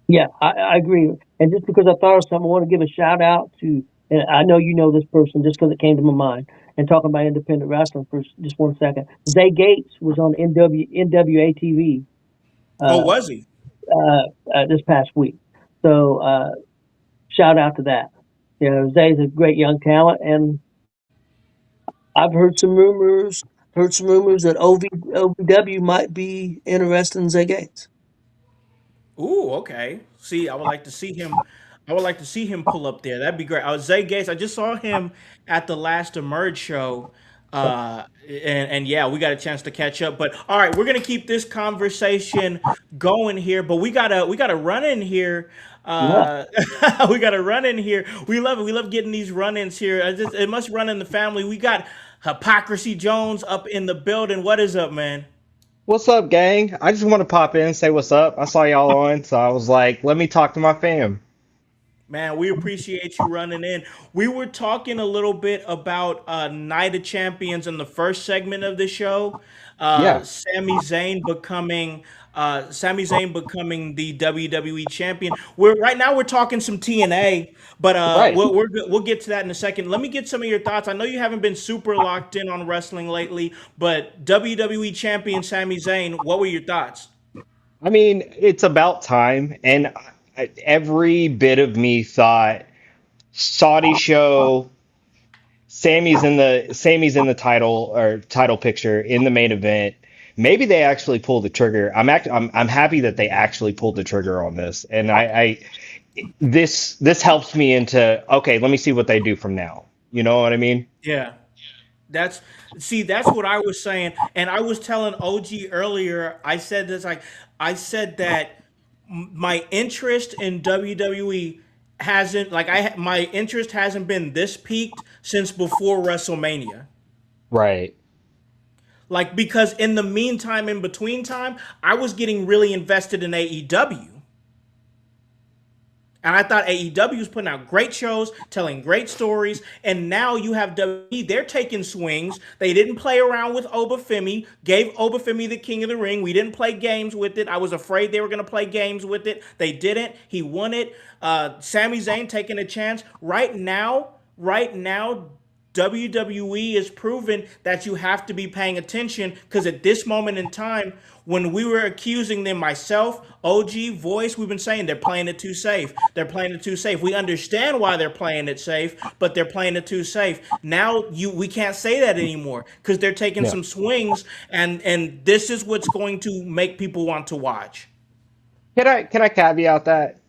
Yeah, I agree. And just because I thought of something, I want to give a shout out to, and I know you know this person just because it came to my mind. And talking about independent wrestling for just 1 second, Zay Gates was on NWA TV Oh, uh, was he? this past week. So shout out to that. You know, Zay's a great young talent, and I've heard some rumors that OVW might be interested in Zay Gates. Ooh, okay. See, I would like to see him. I would like to see him pull up there. That'd be great. Zay Gates. I just saw him at the last Emerge show. And yeah, we got a chance to catch up. But all right, we're gonna keep this conversation going here. But we gotta run in here. Yeah. Uh, we gotta run in here. We love it. We love getting these run-ins here. It must run in the family. We got Hypocrisy Jones up in the building. What is up, man? What's up, gang? I just want to pop in and say what's up. I saw y'all on, so I was like, let me talk to my fam. Man, we appreciate you running in. We were talking a little bit about Night of Champions in the first segment of the show. Yeah, Sami Zayn becoming the WWE champion. We're talking some TNA, but right. we'll get to that in a second. Let me get some of your thoughts. I know you haven't been super locked in on wrestling lately, but WWE champion Sami Zayn, what were your thoughts? I mean, it's about time, and every bit of me thought Saudi show. Sammy's in the title picture in the main event. Maybe they actually pulled the trigger. I'm happy that they actually pulled the trigger on this, and this helps me into okay. Let me see what they do from now. You know what I mean? Yeah. That's what I was saying, and I was telling OG earlier. I said that my interest in WWE hasn't my interest hasn't been this peaked since before WrestleMania. Right. Like because in the meantime, in between time, I was getting really invested in AEW. And I thought AEW was putting out great shows, telling great stories, and now you have WWE. They're taking swings. They didn't play around with Obafemi. Gave Obafemi the King of the Ring. We didn't play games with it. I was afraid they were going to play games with it. They didn't. He won it. Sami Zayn taking a chance. Right now, WWE is proven that you have to be paying attention because at this moment in time, when we were accusing them, myself, OG, Voice, we've been saying they're playing it too safe. They're playing it too safe. We understand why they're playing it safe, but they're playing it too safe. Now we can't say that anymore because they're taking Yeah. some swings, and this is what's going to make people want to watch. Can I caveat that?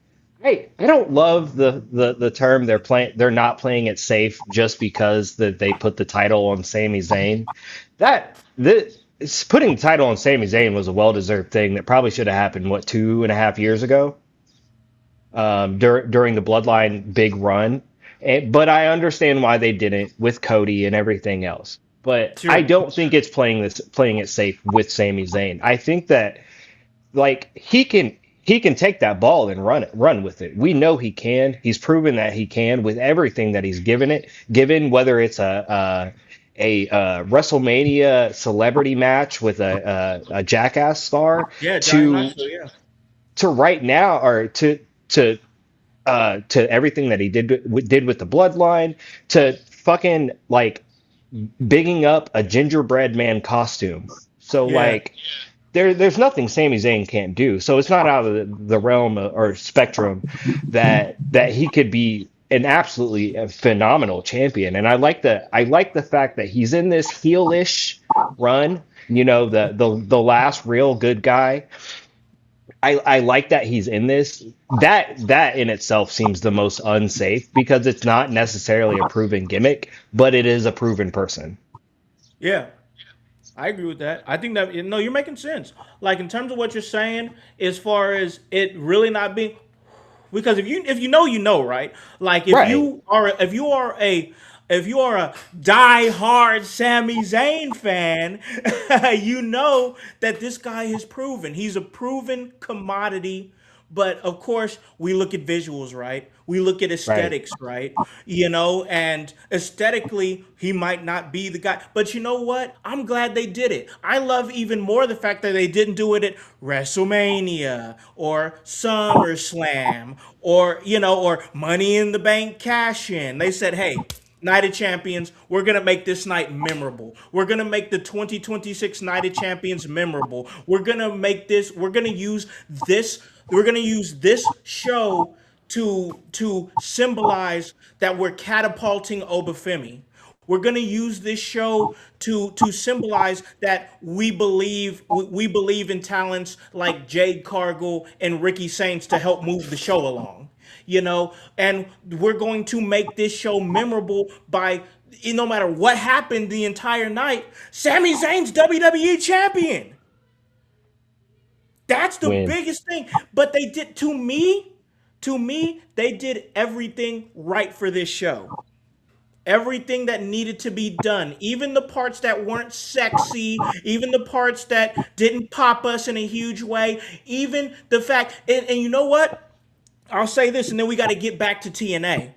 Hey, I don't love the term they're not playing it safe just because that they put the title on Sami Zayn. Putting the title on Sami Zayn was a well-deserved thing that probably should have happened, what, 2.5 years ago, during the Bloodline big run. But I understand why they didn't with Cody and everything else. But I True. don't think it's playing it safe with Sami Zayn. I think that like he can take that ball and run with it. We know he can. He's proven that he can with everything that he's given, whether it's a WrestleMania celebrity match with a Jackass star Yeah, Johnny to Knoxville. Yeah. right now, or to everything that he did with the Bloodline, to fucking like bigging up a gingerbread man costume. So Yeah. like there's nothing Sami Zayn can't do. So it's not out of the realm or spectrum that he could be an absolutely phenomenal champion. And I like the fact that he's in this heelish run. You know, the last real good guy. I like that he's in this. That in itself seems the most unsafe because it's not necessarily a proven gimmick, but it is a proven person. Yeah. I agree with that. I think that no, you're making sense. Like in terms of what you're saying, as far as it really not being, because if you know, you know, right? Like Right. if you are a die-hard Sami Zayn fan, you know that this guy has proven he's a proven commodity. But of course, we look at visuals, right? We look at Right. aesthetics, right? You know, and aesthetically, he might not be the guy. But you know what? I'm glad they did it. I love even more the fact that they didn't do it at WrestleMania or SummerSlam or, or Money in the Bank cash in. They said, hey, Night of Champions, we're going to make this night memorable. We're going to make the 2026 Night of Champions memorable. We're going to use this show to symbolize that we're catapulting Obafemi. We're going to use this show to symbolize that we believe in talents like Jade Cargill and Ricky Saints to help move the show along. And we're going to make this show memorable by no matter what happened the entire night, Sami Zayn's WWE champion. That's the Win. biggest thing. But they did to me, they did everything right for this show. Everything that needed to be done, even the parts that weren't sexy, even the parts that didn't pop us in a huge way, even the fact, and you know what? I'll say this, and then we got to get back to TNA.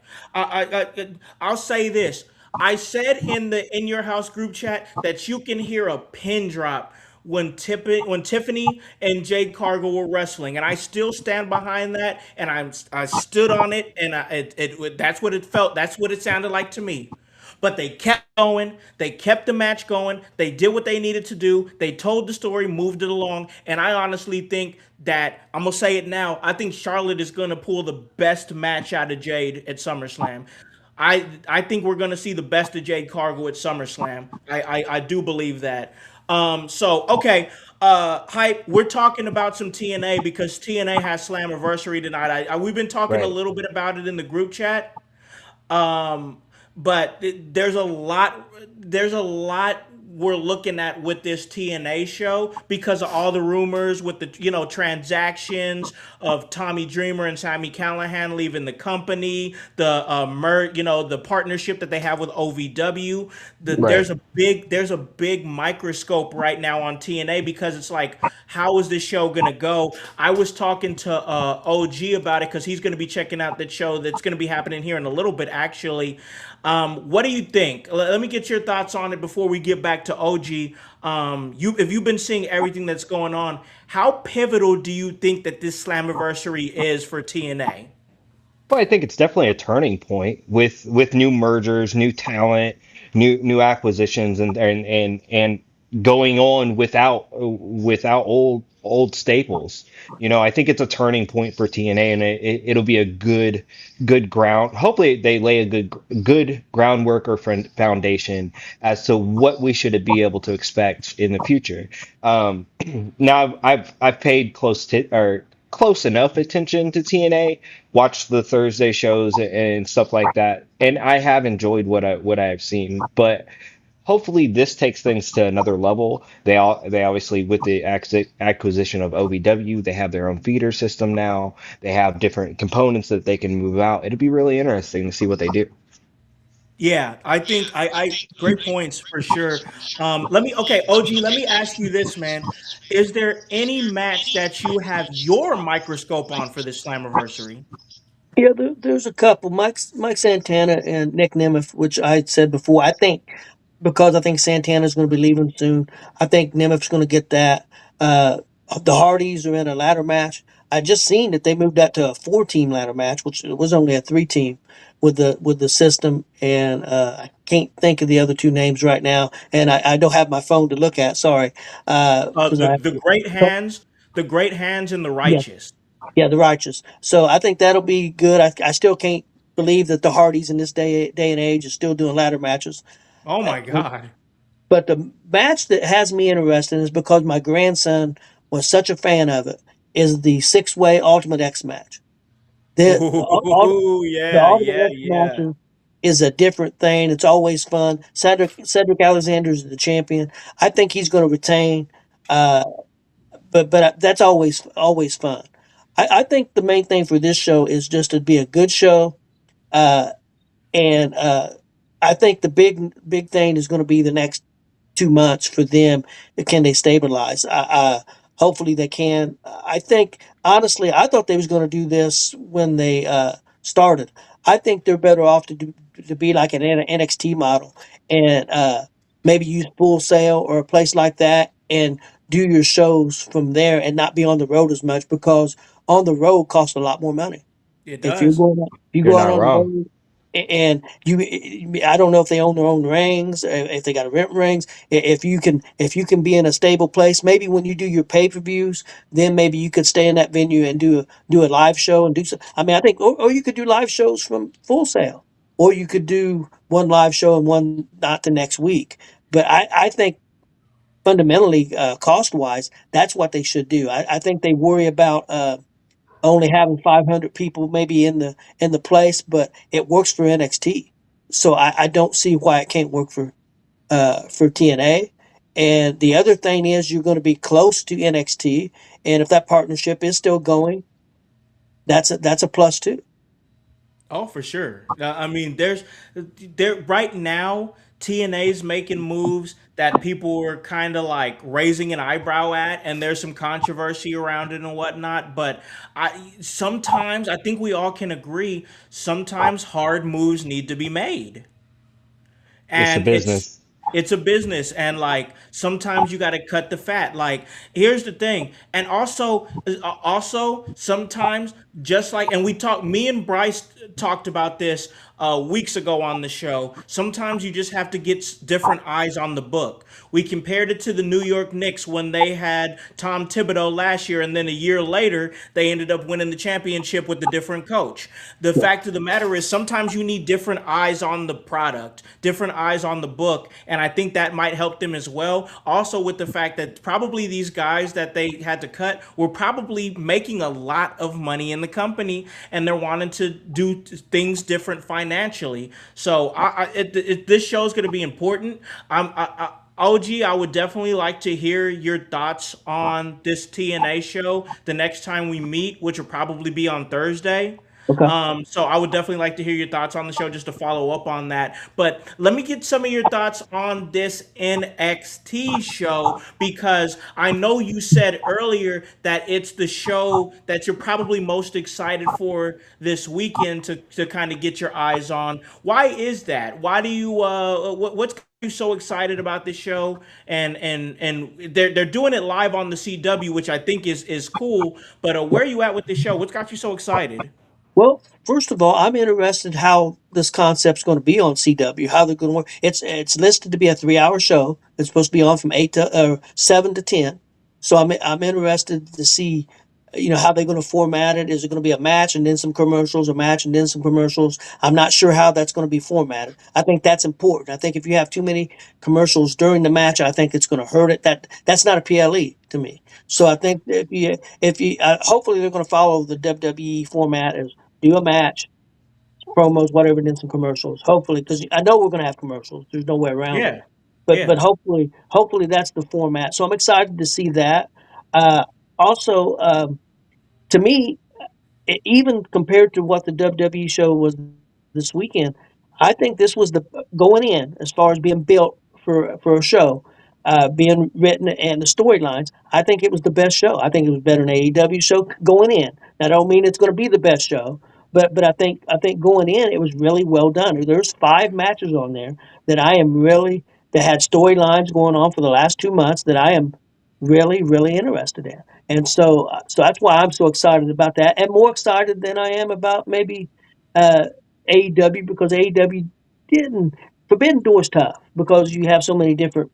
I'll say this. I said in the In Your House group chat that you can hear a pin drop when Tiffany and Jade Cargill were wrestling, and I still stand behind that. And I stood on it, and that's what it felt. That's what it sounded like to me. But they kept going. They kept the match going. They did what they needed to do. They told the story, moved it along. And I honestly think that, I'm going to say it now, I think Charlotte is going to pull the best match out of Jade at SummerSlam. I think we're going to see the best of Jade Cargill at SummerSlam. I do believe that. Okay. Hype, we're talking about some TNA because TNA has Slammiversary tonight. We've been talking a Right. little bit about it in the group chat. Um, but there's a lot we're looking at with this TNA show because of all the rumors with the transactions of Tommy Dreamer and Sammy Callahan leaving the company, the partnership that they have with OVW. Right. There's a big microscope right now on TNA because it's like, how is this show gonna go? I was talking to OG about it because he's gonna be checking out that show that's gonna be happening here in a little bit actually. What do you think? Let me get your thoughts on it before we get back to OG. If you've been seeing everything that's going on, how pivotal do you think that this Slammiversary is for TNA? Well, I think it's definitely a turning point with new mergers, new talent, new acquisitions, and going on without old staples. I think it's a turning point for TNA, and it'll be a good ground. Hopefully, they lay a good groundwork or foundation as to what we should be able to expect in the future. Now, I've paid close enough attention to TNA, watched the Thursday shows and stuff like that, and I have enjoyed what I have seen. But hopefully, this takes things to another level. They obviously, with the acquisition of OVW, they have their own feeder system now. They have different components that they can move out. It'd be really interesting to see what they do. Yeah, I think I great points for sure. OG, let me ask you this, man. Is there any match that you have your microscope on for this Slammiversary? Yeah, there's a couple. Mike Santana and Nick Nemeth, which I had said before. I think because I think Santana's going to be leaving soon. I think Nemeth's going to get that. Uh, the Hardys are in a ladder match. I just seen that they moved that to a 4-team ladder match, which was only a 3-team with the system. And I can't think of the other two names right now, and I don't have my phone to look at. Sorry, because I The great hands and the yeah. righteous. Yeah, the righteous. So I think that'll be good. I still can't believe that the Hardys in this day and age are still doing ladder matches. Oh Uh, my God. but the match that has me interested is because my grandson was such a fan of it. Is the 6-way Ultimate X match? Ooh, The yeah, Ultimate yeah, X yeah. matches is a different thing. It's always fun. Cedric Alexander is the champion. I think he's going to retain. Uh, but that's always fun. I think the main thing for this show is just to be a good show, uh, and I think the big thing is going to be the next 2 months for them. Can they stabilize? Hopefully they can. I think honestly, I thought they was going to do this when they started. I think they're better off to be like an NXT model and maybe use Full Sail or a place like that and do your shows from there and not be on the road as much because on the road costs a lot more money. It If you does. go out, if you You're go out not on the wrong. road and I don't know if they own their own rings, if they got to rent rings. If you can be in a stable place, maybe when you do your pay-per-views, then maybe you could stay in that venue and do a live show and do some. I mean, I think, or you could do live shows from Full Sail, or you could do one live show and one not the next week. But I think fundamentally, cost wise, that's what they should do. I think they worry about. Only having 500 people maybe in the place, but it works for NXT. So I don't see why it can't work for TNA. And the other thing is you're going to be close to NXT, and if that partnership is still going, that's a plus too. Oh, for sure. I mean, there right now TNA's making moves that people are kind of like raising an eyebrow at, and there's some controversy around it and whatnot. But I think we all can agree sometimes hard moves need to be made, It's a and business. it's a business, and like sometimes you got to cut the fat. Like here's the thing, and also sometimes just like, and we talked, me and Bryce talked about this weeks ago on the show. Sometimes you just have to get different eyes on the book. We compared it to the New York Knicks when they had Tom Thibodeau last year, and then a year later they ended up winning the championship with a different coach. The fact of the matter is sometimes you need different eyes on the product, different eyes on the book, and I think that might help them as well. Also, with the fact that probably these guys that they had to cut were probably making a lot of money in the company, and they're wanting to do things different financially. So, this show is going to be important. OG, I would definitely like to hear your thoughts on this TNA show the next time we meet, which will probably be on Thursday. Okay. So I would definitely like to hear your thoughts on the show just to follow up on that. But let me get some of your thoughts on this NXT show because I know you said earlier that it's the show that you're probably most excited for this weekend to kind of get your eyes on. Why is that? Why do you what's got you so excited about this show? And they're doing it live on the CW, which I think is cool. But where are you at with this show? What's got you so excited? Well, first of all, I'm interested how this concept's going to be on CW, how they're going to work. It's listed to be a 3 hour show. It's supposed to be on from 7 to 10. So I'm interested to see, how they're going to format it. Is it going to be a match and then some commercials, a match and then some commercials? I'm not sure how that's going to be formatted. I think that's important. I think if you have too many commercials during the match, I think it's going to hurt it. That's not a PLE to me. So I think if you hopefully they're going to follow the WWE format as do a match, promos, whatever, and then some commercials. Hopefully, because I know we're going to have commercials. There's no way around it. Yeah, But yeah. hopefully that's the format. So I'm excited to see that. Uh, also, to me, even compared to what the WWE show was this weekend, I think this was the going in as far as being built for a show, being written and the storylines. I think it was the best show. I think it was better than AEW show going in. That don't mean it's going to be the best show, but I think going in it was really well done. There's 5 matches on there that I am really that had storylines going on for the last 2 months that I am really interested in. And so that's why I'm so excited about that, and more excited than I am about maybe uh, AEW because AEW didn't Forbidden Door's tough because you have so many different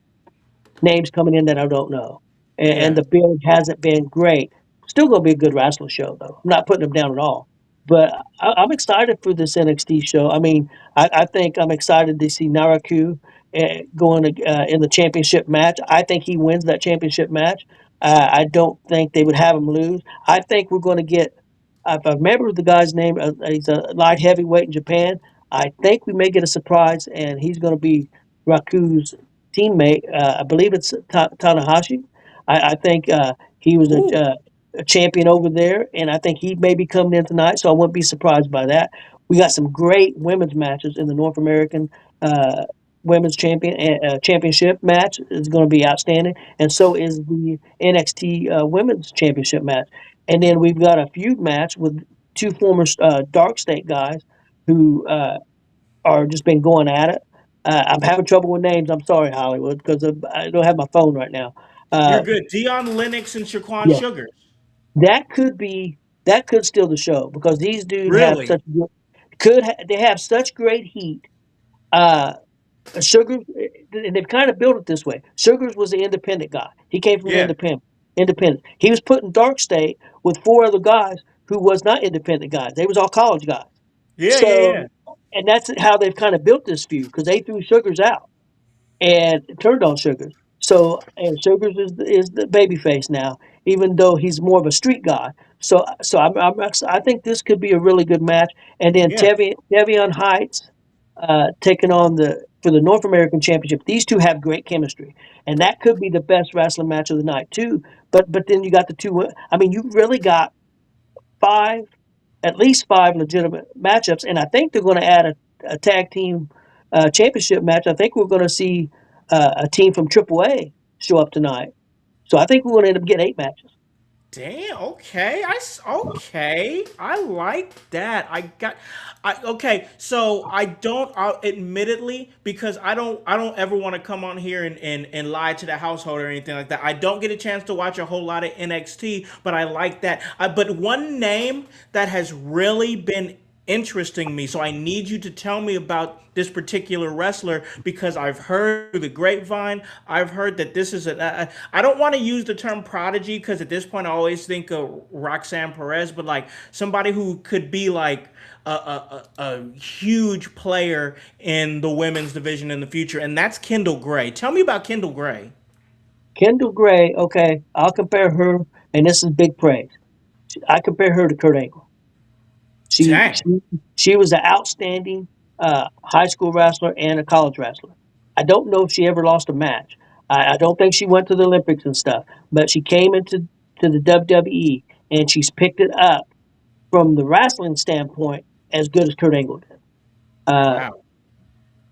names coming in that I don't know, and Yeah. the build hasn't been great. Still going to be a good wrestling show though. I'm not putting them down at all, but I'm excited for this NXT show. I mean, I think I'm excited to see Naraku going in the championship match. I think he wins that championship match. I don't think they would have him lose. I think we're going to get. If I remember the guy's name, he's a light heavyweight in Japan. I think we may get a surprise, and he's going to be Raku's teammate. I believe it's Tanahashi. I think he was Ooh. a champion over there, and I think he may be coming in tonight. So I wouldn't be surprised by that. We got some great women's matches in the North American uh, women's championship match. Is going to be outstanding, and so is the NXT women's championship match. And then we've got a feud match with two former Dark State guys who are just been going at it. I'm having trouble with names. I'm sorry, Hollywood, because I don't have my phone right now. You're Uh, good. Dion Lennox and Shaquan yeah, Sugar. that could be that could steal the show because these dudes have Really? such they have such great heat. Uh, Sugars, and they've kind of built it this way. Sugars was the independent guy. He came from Yeah. independent. He was put in Dark State with 4 other guys who was not independent guys. They was all college guys. Yeah, yeah, So, yeah. and that's how they've kind of built this feud because they threw Sugars out and turned on Sugars. So, and Sugars is the baby face now, even though he's more of a street guy. So I think this could be a really good match. And then Yeah. Tevion Heights. taking on for the North American Championship. These two have great chemistry, and that could be the best wrestling match of the night too. But then you got the two. I mean, you really got five, at least five legitimate matchups, and I think they're going to add a tag team championship match. I think we're going to see a team from AAA show up tonight. So I think we're going to end up getting 8 matches. Damn. Okay. Okay. I like that. Okay. So I don't. Admittedly, because I don't. I don't ever want to come on here and lie to the household or anything like that. I don't get a chance to watch a whole lot of NXT, but I like that. But one name that has really been interesting me. So I need you to tell me about this particular wrestler because I've heard through the grapevine. I've heard that this is I don't want to use the term prodigy because at this point I always think of Roxanne Perez, but like somebody who could be like a huge player in the women's division in the future, and that's Kendall Gray. Tell me about Kendall Gray. Kendall Gray, okay, I'll compare her, and this is big praise. I compare her to Kurt Angle. Dang. She was an outstanding high school wrestler and a college wrestler. I don't know if she ever lost a match. I don't think she went to the Olympics and stuff, but she came into the WWE and she's picked it up from the wrestling standpoint as good as Kurt Angle did. Wow.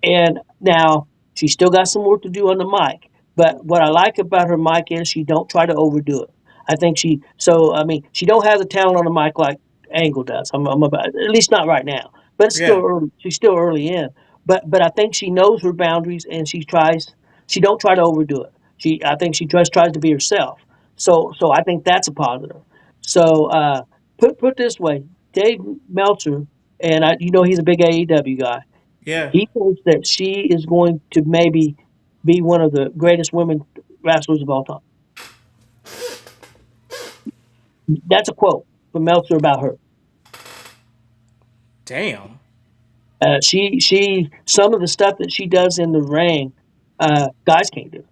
And now she's still got some work to do on the mic. But what I like about her mic is she don't try to overdo it. I think she don't have the talent on the mic like Angle does. I'm about, at least not right now. But it's still Yeah. early. She's still early in. But I think she knows her boundaries and she tries. She don't try to overdo it. I think she tries to be herself. So I think that's a positive. So put this way, Dave Meltzer, and he's a big AEW guy. Yeah. He thinks that she is going to maybe be one of the greatest women wrestlers of all time. That's a quote from Meltzer about her. Damn. Some of the stuff that she does in the ring, guys can't do.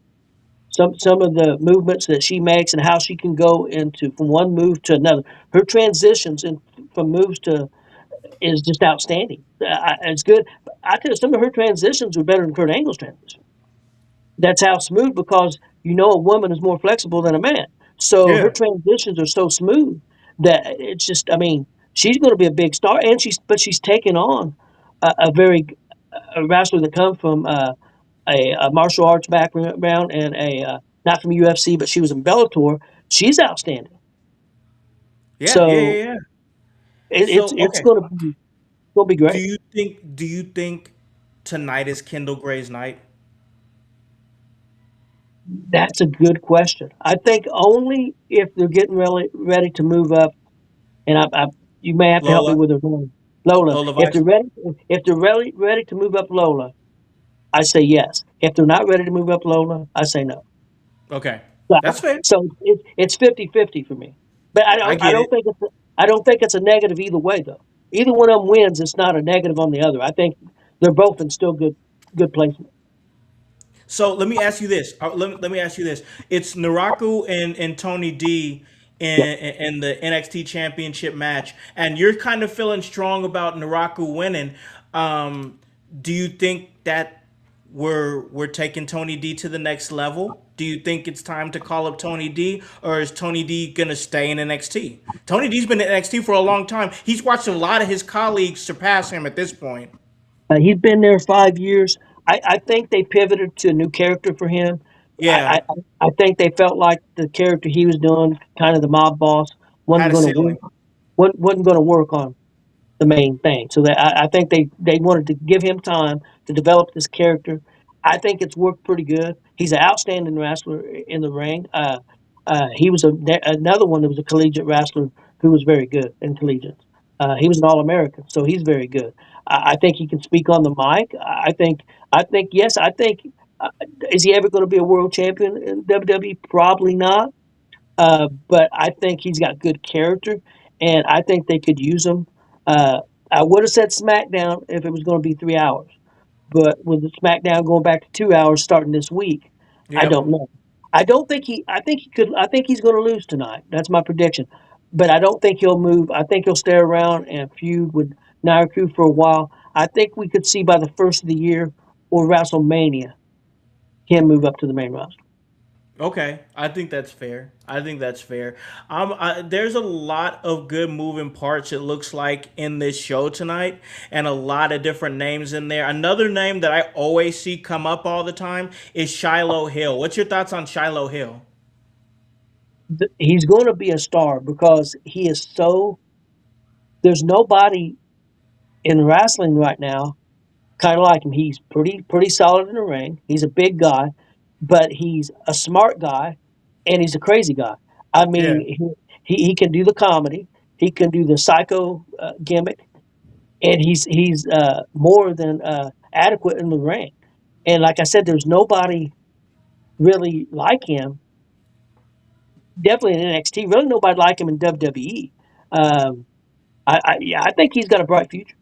Some of the movements that she makes and how she can go into from one move to another. Her transitions from moves to is just outstanding. It's good. I tell you, some of her transitions are better than Kurt Angle's transition. That's how smooth because a woman is more flexible than a man. So her Yeah. transitions are so smooth that it's just. I mean, she's going to be a big star, and she's taken on a wrestler that comes from a martial arts background and not from UFC, but she was in Bellator. She's outstanding. Yeah. Yeah. So Yeah. it's So it's okay. going to be Do great. you think? Do you think tonight is Kendall Gray's night? That's a good question. I think only if they're getting ready to move up, and you may have to help me Lola. with her name, Lola. Lola If Vice. they're ready to move up Lola, I say yes. If they're not ready to move up Lola, I say no. Okay. So, That's fair. so it's 50-50 for me. But I get it. I don't think it's a negative either way though. Either one of them wins, it's not a negative on the other. I think they're both in still good placement. So let me ask you this. Let me ask you this. It's Naraku and Tony D Yeah. in the NXT Championship match, and you're kind of feeling strong about Naraku winning. Um, do you think that we're taking Tony D to the next level? Do you think it's time to call up Tony D, or is Tony D gonna stay in NXT? Tony D's been in NXT for a long time. He's watched a lot of his colleagues surpass him at this point. He's been there 5 years. I think they pivoted to a new character for him. Yeah, I think they felt like the character he was doing, kind of the mob boss, wasn't had a going to work. ceiling. Wasn't going to work on the main thing. So I think they wanted to give him time to develop this character. I think it's worked pretty good. He's an outstanding wrestler in the ring. He was another one that was a collegiate wrestler who was very good in collegiate. He was an All American, so he's very good. I think he can speak on the mic. I think yes. I think is he ever going to be a world champion in WWE? Probably not. But I think he's got good character, and I think they could use him. I would have said SmackDown if it was going to be 3 hours, but with the SmackDown going back to 2 hours starting this week, I Yep. don't know. I don't think he. I think he could. I think he's going to lose tonight. That's my prediction. But I don't think he'll move. I think he'll stay around and feud with Nairaku for a while. I think we could see by the first of the year or WrestleMania him move up to the main roster. Okay, I think that's fair. I think that's fair. There's a lot of good moving parts. It looks like in this show tonight, and a lot of different names in there. Another name that I always see come up all the time is Shiloh Hill. What's your thoughts on Shiloh Hill? He's going to be a star because he is so. There's nobody in wrestling right now kind of like him. He's pretty solid in the ring. He's a big guy, but he's a smart guy, and he's a crazy guy. I Yeah. mean, he can do the comedy. He can do the psycho gimmick, and he's more than adequate in the ring. And like I said, there's nobody really like him. Definitely in NXT, really nobody like him in WWE. Um, yeah, I think he's got a bright future.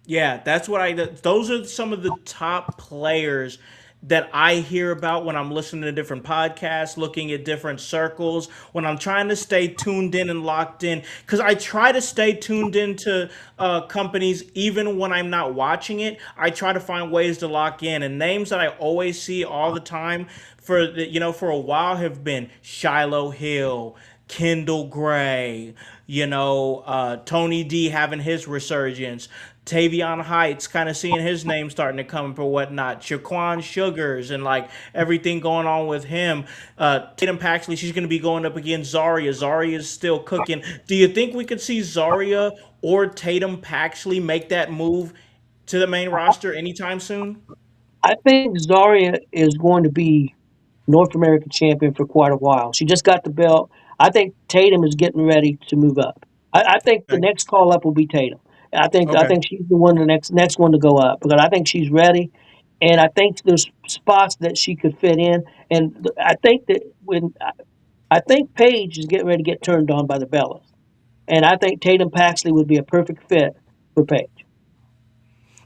Yeah, that's what I. Those are some of the top players that I hear about when I'm listening to different podcasts, looking at different circles, when I'm trying to stay tuned in and locked in. Because I try to stay tuned into companies even when I'm not watching it. I try to find ways to lock in, and names that I always see all the time for a while have been Shiloh Hill, Kendall Gray, Tony D having his resurgence, Tavion Heights kind of seeing his name starting to come up or whatnot, Shaquan Sugars and like everything going on with him. Tatum Paxley, she's going to be going up against Zarya. Zarya is still cooking. Do you think we could see Zarya or Tatum Paxley make that move to the main roster anytime soon? I think Zarya is going to be North American champion for quite a while. She just got the belt. I think Tatum is getting ready to move up. I think the Okay. next call up will be Tatum. I Okay. think she's the one, the next one to go up because I think she's ready, and I think there's spots that she could fit in. And I think that when I think Paige is getting ready to get turned on by the Bellas, and I think Tatum Paxley would be a perfect fit for Paige.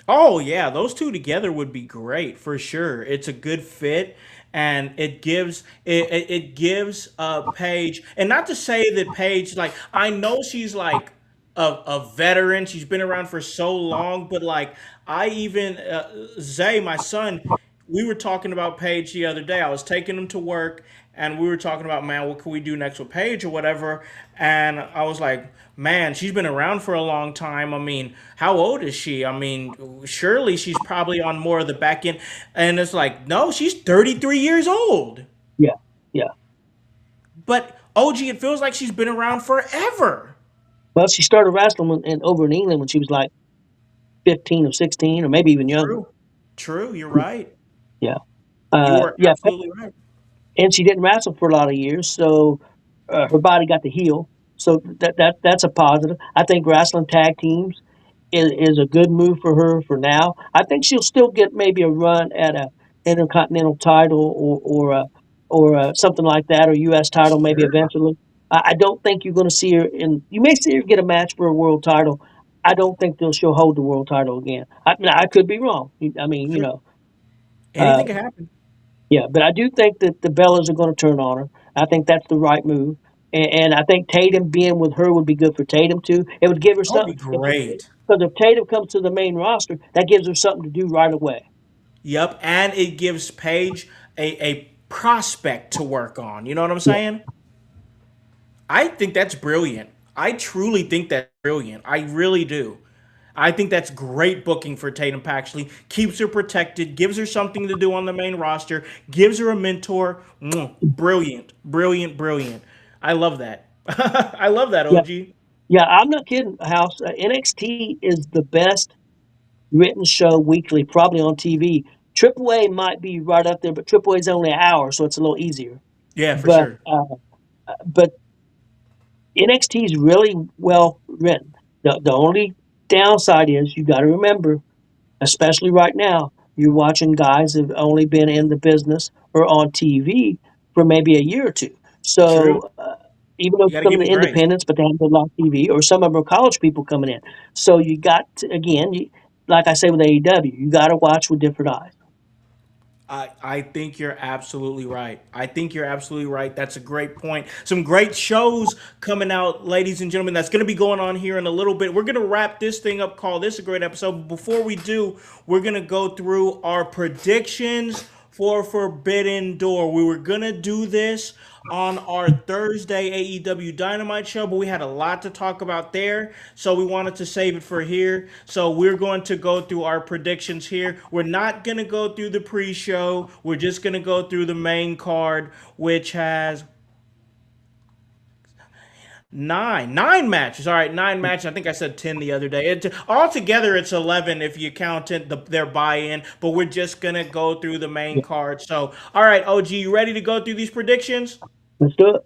Oh yeah, those two together would be great for sure. It's a good fit, and it gives Paige, and not to say that Paige, like, I know she's like a veteran. She's been around for so long, but like I even Zay, my son, we were talking about Paige the other day. I was taking him to work, and we were talking about, man, what can we do next with Paige or whatever. And I was like, man, she's been around for a long time. I mean, how old is she? I mean, surely she's probably on more of the back end. And it's like, no, she's 33 years old. Yeah, yeah. But OG, it feels like she's been around forever. Well, she started wrestling over in England when she was like 15 or 16 or maybe even younger. True. True. You're right. Yeah. You are Yeah. absolutely right. And she didn't wrestle for a lot of years, so her body got to heal. So that's a positive. I think wrestling tag teams is a good move for her for now. I think she'll still get maybe a run at a intercontinental title or something like that, or U.S. title maybe Sure. eventually. I don't think you're going to see her in. You may see her get a match for a world title. I don't think she'll hold the world title again. I could be wrong. I mean, Sure. uh, Anything can happen. yeah, but I do think that the Bellas are going to turn on her. I think that's the right move, and I think Tatum being with her would be good for Tatum too. It would give her That would be something great. because if Tatum comes to the main roster, that gives her something to do right away. Yep. And it gives Paige a prospect to work on. You know what I'm Yeah, saying? I think that's brilliant. I truly think that's brilliant. I really do. I think that's great booking for Tatum Paxley. Keeps her protected, gives her something to do on the main roster, gives her a mentor. Brilliant, brilliant, brilliant. I love that. I love that, yeah, OG. yeah. I'm not kidding, House. NXT is the best written show weekly, probably on TV. Triple A might be right up there, but Triple A is only an hour, so it's a little easier. Yeah, for But sure. but NXT is really well written. The only downside is you got to remember, especially right now, you're watching guys who've only been in the business or on TV for maybe a year or two. True. So even though You got to some give of the them grace. independents, but they haven't been on TV, or some of them are college people coming in. So you got to, again, like I say with AEW, you got to watch with different eyes. I think you're absolutely right. I think you're absolutely right. That's a great point. Some great shows coming out, ladies and gentlemen. That's going to be going on here in a little bit. We're going to wrap this thing up. Call this a great episode. But before we do, we're going to go through our predictions for Forbidden Door. We were going to do this on our Thursday AEW Dynamite show, but we had a lot to talk about there, so we wanted to save it for here. So we're going to go through our predictions here. We're not going to go through the pre-show. We're just going to go through the main card, which has nine matches. All right, 9 matches. I think I said 10 the other day. Altogether, it's 11 if you count their buy-in, but we're just going to go through the main card. So, all right, OG, you ready to go through these predictions? Let's do it.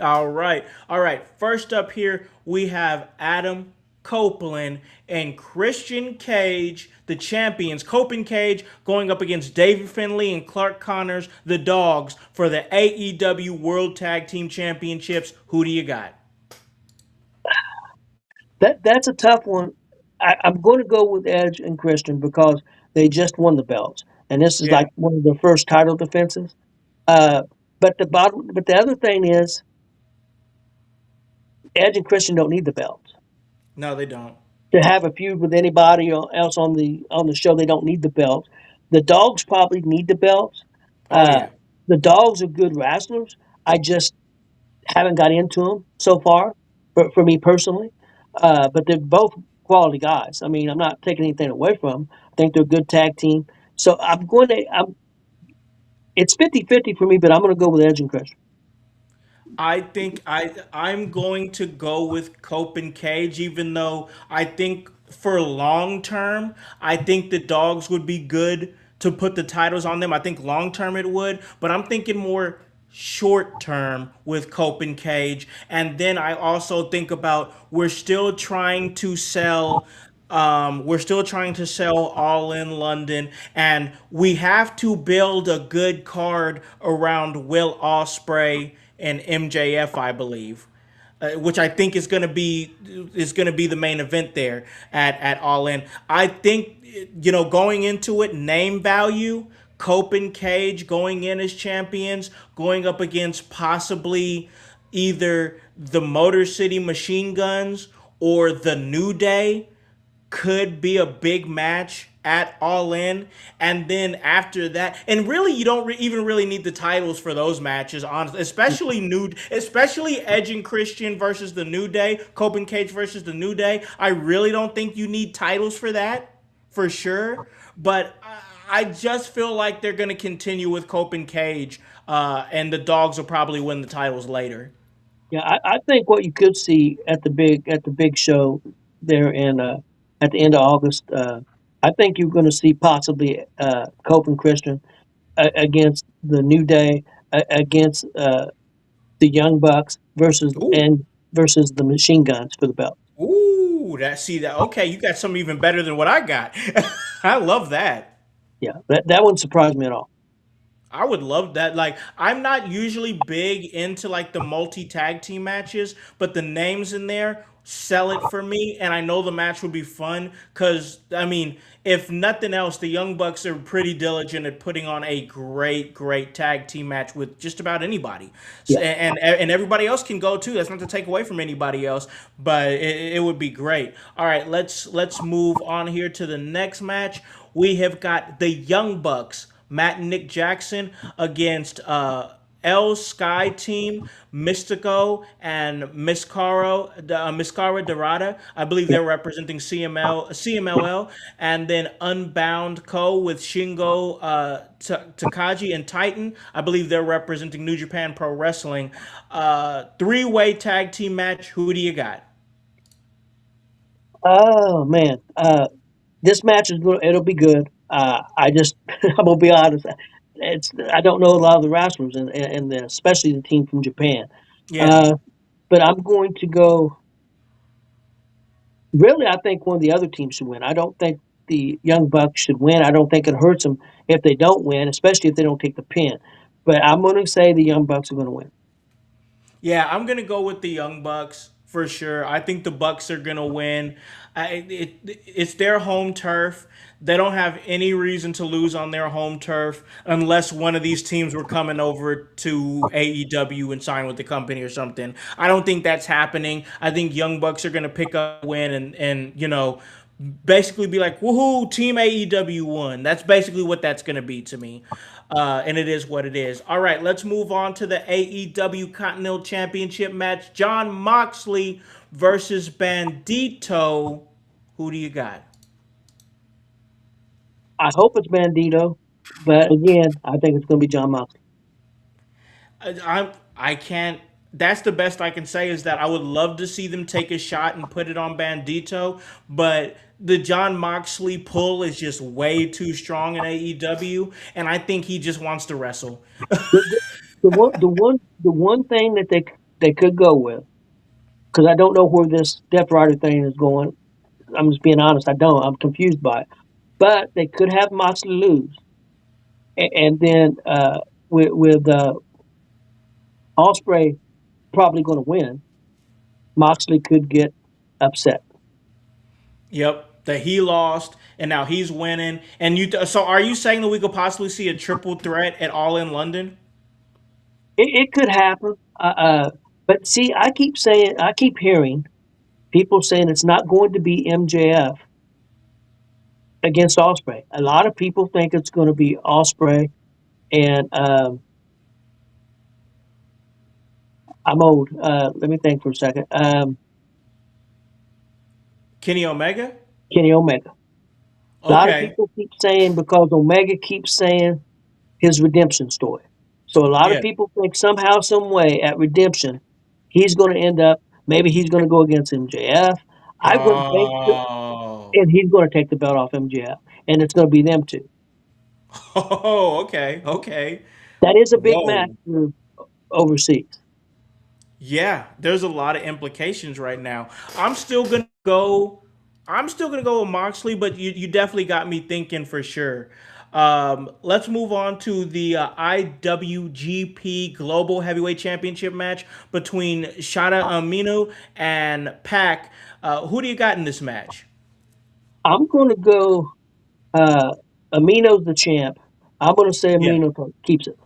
All right. All right. First up here, we have Adam Copeland and Christian Cage, the champions. Copeland Cage going up against David Finlay and Clark Connors, the Dogs, for the AEW World Tag Team Championships. Who do you got? That's a tough one. I'm going to go with Edge and Christian because they just won the belts, and this is Yeah. like one of their first title defenses. But the other thing is, Edge and Christian don't need the belts No, they don't. to have a feud with anybody else on the show. They don't need the belts. The Dogs probably need the belts. Oh, yeah. The Dogs are good wrestlers. I just haven't got into them so far, for me personally. But they're both quality guys. I mean, I'm not taking anything away from them. I think they're a good tag team. So it's 50-50 for me, but I'm going to go with Edge and Christian. I think I'm going to go with Cope and Cage, even though I think for long term, I think the Dogs would be good to put the titles on them. I think long term it would, but I'm thinking more short term with Cope and Cage. And then I also think about we're still trying to sell All in London, and we have to build a good card around Will Ospreay and MJF, I believe, which I think is going to be the main event there at All In. I think going into it, name value, Cope and Cage going in as champions, going up against possibly either the Motor City Machine Guns or the New Day could be a big match at All In. And then after that, and really you don't even really need the titles for those matches, honestly, especially Edge and Christian versus the New Day, Cope and Cage versus the New Day. I really don't think you need titles for that, for sure. But I just feel like they're going to continue with Cope and Cage, and the Dogs will probably win the titles later. Yeah, I think what you could see at the big show there at the end of August, I think you're going to see possibly Cope and Christian against the New Day, against the Young Bucks versus Ooh. versus the Machine Guns for the belt. Ooh, okay, you got something even better than what I got. I love that. Yeah, that wouldn't surprise me at all. I would love that. Like, I'm not usually big into like the multi tag team matches, but the names in there sell it for me, and I know the match would be fun because I mean, if nothing else, the Young Bucks are pretty diligent at putting on a great tag team match with just about anybody. Yeah. And everybody else can go too. That's not to take away from anybody else, but it would be great. All right, let's move on here to the next match. We have got the Young Bucks, Matt and Nick Jackson, against El Sky Team, Mystico and Miscara Dorada. I believe they're representing CMLL, and then Unbound Co. with Shingo Takagi and Titan. I believe they're representing New Japan Pro Wrestling. Three-way tag team match. Who do you got? Oh man, this match it'll be good. I'm gonna be honest. I don't know a lot of the wrestlers and especially the team from Japan. Yeah. But I'm going to go. Really, I think one of the other teams should win. I don't think the Young Bucks should win. I don't think it hurts them if they don't win, especially if they don't take the pin. But I'm going to say the Young Bucks are going to win. Yeah, I'm gonna go with the Young Bucks. for sure. I think the Bucks are gonna win. It's their home turf. They don't have any reason to lose on their home turf unless one of these teams were coming over to AEW and sign with the company or something. I don't think that's happening. I think Young Bucks are gonna pick up a win and basically be like, woohoo, Team AEW won. That's basically what that's going to be to me. And it is what it is. All right, let's move on to the AEW Continental Championship match. John Moxley versus Bandito. Who do you got? I hope it's Bandito, but again, I think it's going to be John Moxley. I can't. That's the best I can say is that I would love to see them take a shot and put it on Bandito, but the John Moxley pull is just way too strong in AEW, and I think he just wants to wrestle. The one thing that they could go with, because I don't know where this Death Rider thing is going. I'm just being honest. I don't. I'm confused by it. But they could have Moxley lose, and then with Osprey probably going to win, Moxley could get upset. Yep, that he lost and now he's winning. And so are you saying that we could possibly see a triple threat at All in London? It could happen. But see, I keep hearing people saying it's not going to be MJF against Osprey. A lot of people think it's going to be Osprey and I'm old. Let me think for a second. Kenny Omega? Kenny Omega. A lot of Okay. people keep saying because Omega keeps saying his redemption story. So a lot of Yeah. people think somehow, some way at redemption, he's going to end up. Maybe he's going to go against MJF. I wouldn't think, Oh. and he's going to take the belt off MJF, and it's going to be them two. Oh, okay. Okay. That is a big match Whoa. for overseas. Yeah, there's a lot of implications right now. I'm still gonna go. I'm still gonna go with Moxley, but you definitely got me thinking for sure. Let's move on to the IWGP Global Heavyweight Championship match between Shada Amino and Pac. Who do you got in this match? I'm going to go. Amino's the champ. I'm going to say Yeah. Amino keeps it.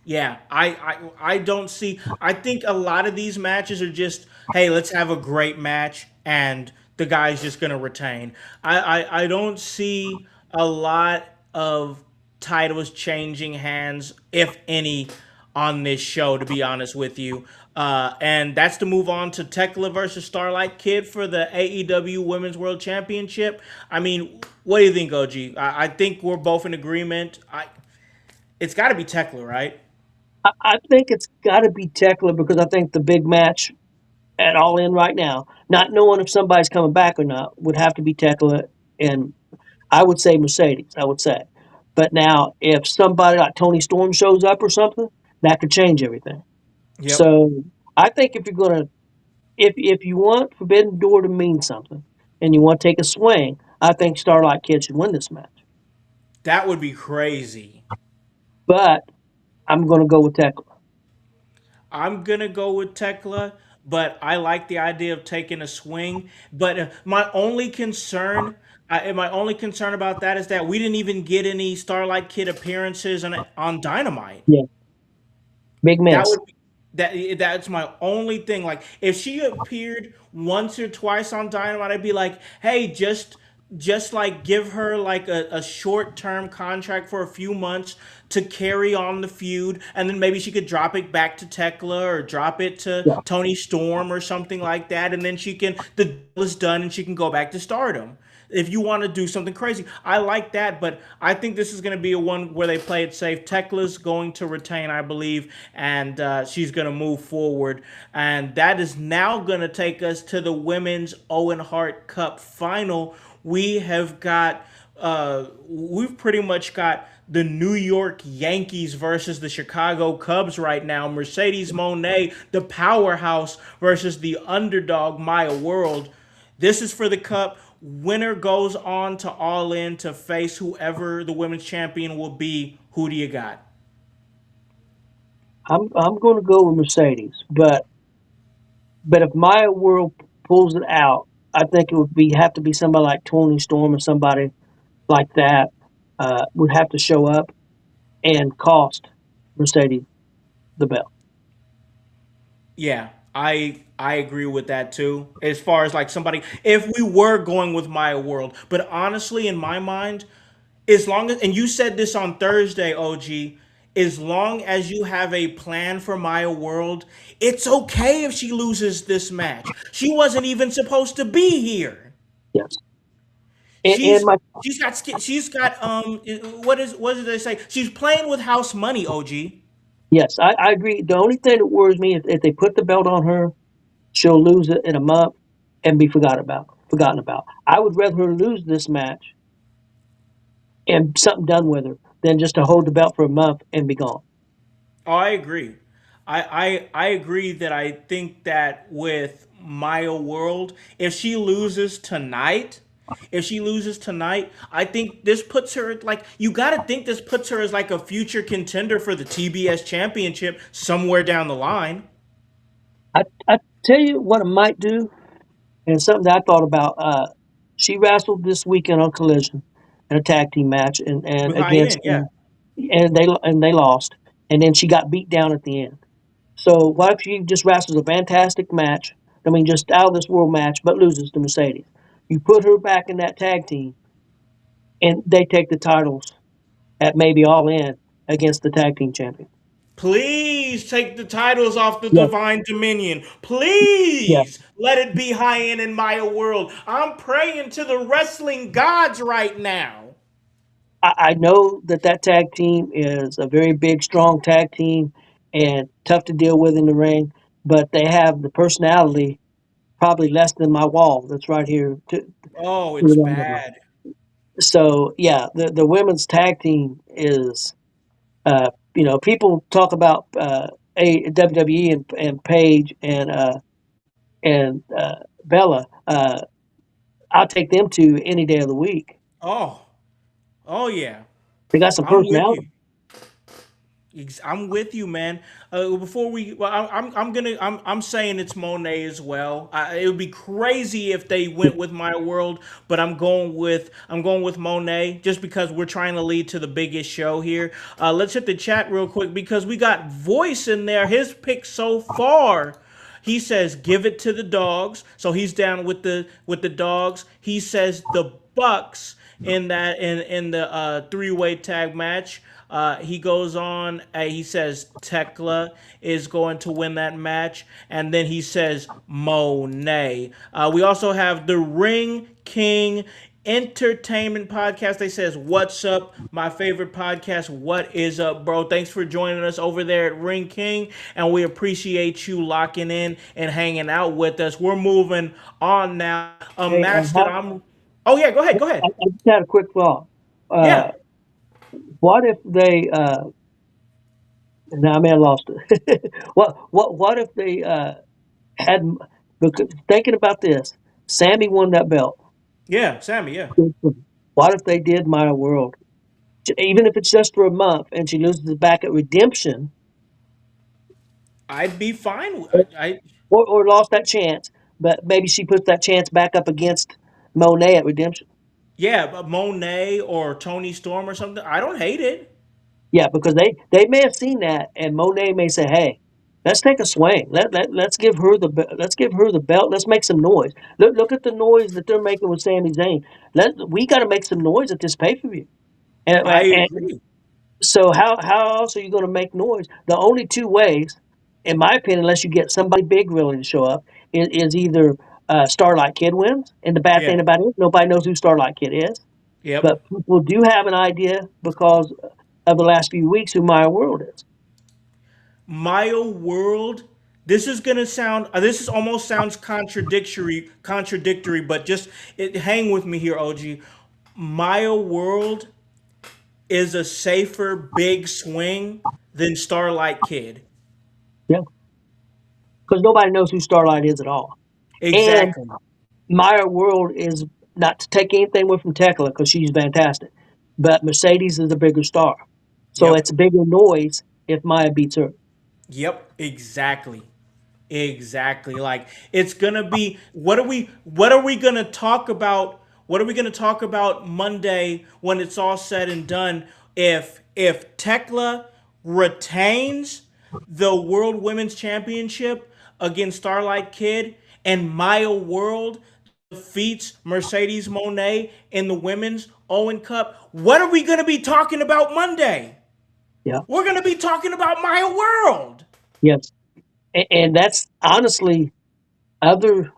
Yeah, I don't see. I think a lot of these matches are just, hey, let's have a great match, and the guy's just gonna retain. I don't see a lot of titles changing hands, if any, on this show. To be honest with you, and that's to move on to Tekla versus Starlight Kid for the AEW Women's World Championship. I mean, what do you think, OG? I think we're both in agreement. It's got to be Tekla, right? I think it's got to be Tekla because I think the big match at All In right now, not knowing if somebody's coming back or not, would have to be Tekla, and I would say Mercedes. I would say, but now if somebody like Tony Storm shows up or something, that could change everything. Yep. So I think if you're gonna, if you want Forbidden Door to mean something, and you want to take a swing, I think Starlight Kid should win this match. That would be crazy. But I'm going to go with Tekla. I'm gonna go with Tekla, but I like the idea of taking a swing. But my only concern about that is that we didn't even get any Starlight Kid appearances on Dynamite. Yeah, big That miss. would be that's my only thing. Like if she appeared once or twice on Dynamite, I'd be like, hey, just like give her like a short term contract for a few months to carry on the feud, and then maybe she could drop it back to Tekla or drop it to Yeah, Tony Storm or something like that, and then the deal is done and she can go back to Stardom. If you want to do something crazy, I like that, but I think this is going to be a one where they play it safe. Tekla's going to retain, I believe, and she's going to move forward. And that is now going to take us to the Women's Owen Hart Cup final. We've pretty much got the New York Yankees versus the Chicago Cubs right now. Mercedes Moné, the powerhouse, versus the underdog Maya World. This is for the cup. Winner goes on to All In to face whoever the women's champion will be. Who do you got? I'm going to go with Mercedes, but But if Maya World pulls it out, I think it would have to be somebody like Tony Storm or somebody like that would have to show up and cost Mercedes the belt. Yeah, I agree with that too. As far as like somebody, if we were going with Maya World, but honestly, in my mind, as long as, and you said this on Thursday, OG, as long as you have a plan for Maya World, it's okay if she loses this match. She wasn't even supposed to be here. Yes. And She's my she's got what did they say? She's playing with house money, OG. yes, I agree. The only thing that worries me is if they put the belt on her, she'll lose it in a month and be forgotten about. I would rather her lose this match and something done with her than just to hold the belt for a month and be gone. Oh, I agree. I agree that I think that with Maya World, if she loses tonight, I think this puts her like you got to think this puts her as like a future contender for the TBS championship somewhere down the line. I tell you what I might do, and something that I thought about. She wrestled this weekend on Collision in a tag team match, and With Hyen, against yeah. and they lost, and then she got beat down at the end. So what if she just wrestles a fantastic match? I mean, just out of this world match, but loses to Mercedes. You put her back in that tag team, and they take the titles at maybe All In against the tag team champion. Please take the titles off the Yeah, Divine Dominion. yeah. Please let it be Hyen in Maya World. I'm praying to the wrestling gods right now. I know that tag team is a very big, strong tag team and tough to deal with in the ring, but they have the personality probably less than my wall that's right here. Oh, it's bad. So yeah, the women's tag team is people talk about WWE and Paige and Bella. I'll take them to any day of the week. Oh, oh yeah. They got some I'm with personality. you. I'm with you, man. Before we, well, I'm saying it's Monet as well. It would be crazy if they went with My World, but I'm going with Monet just because we're trying to lead to the biggest show here. Let's hit the chat real quick because we got Voice in there. His pick so far. He says, "Give it to the dogs." So he's down with the dogs. He says the Bucks in the three-way tag match. He goes on. He says Tekla is going to win that match, and then he says Monet. We also have the Ring King Entertainment Podcast. They says, "What's up, my favorite podcast? What is up, bro? Thanks for joining us over there at Ring King, and we appreciate you locking in and hanging out with us. We're moving on now. A Hey, match that I'm. Oh yeah, go ahead, go ahead. I just had a quick thought. Yeah, What if they? Now I may have lost it. What if they had? Because thinking about this, Sammy won that belt. yeah, Sammy, yeah. What if they did My World? Even if it's just for a month, and she loses it back at Redemption, I'd be fine. I or lost that chance, but maybe she puts that chance back up against Monet at Redemption. yeah, but Monet or Tony Storm or something. I don't hate it. Yeah, because they may have seen that, and Monet may say, "Hey, let's take a swing. Let's give her the belt. Let's make some noise. Look at the noise that they're making with Sami Zayn. We got to make some noise at this pay per view." I And agree. so how else are you going to make noise? The only two ways, in my opinion, unless you get somebody big really to show up, is either Starlight Kid wins. And the bad Yeah. thing about it, nobody knows who Starlight Kid is. Yep. But people do have an idea because of the last few weeks who Maya World is. Maya World. This is gonna sound. This is almost sounds contradictory, but just hang with me here, OG. Maya World is a safer big swing than Starlight Kid. Yeah, because nobody knows who Starlight is at all. And Exactly. Maya World is not to take anything away from Tekla because she's fantastic, but Mercedes is a bigger star, so Yep. it's a bigger noise if Maya beats her. Yep. Exactly. Exactly. Like it's gonna be what are we gonna talk about? What are we gonna talk about Monday when it's all said and done? If Tekla retains the World Women's Championship against Starlight Kid and Maya World defeats Mercedes Monet in the Women's Owen Cup, what are we gonna be talking about Monday? Yeah. We're gonna be talking about Maya World. Yes. And that's honestly other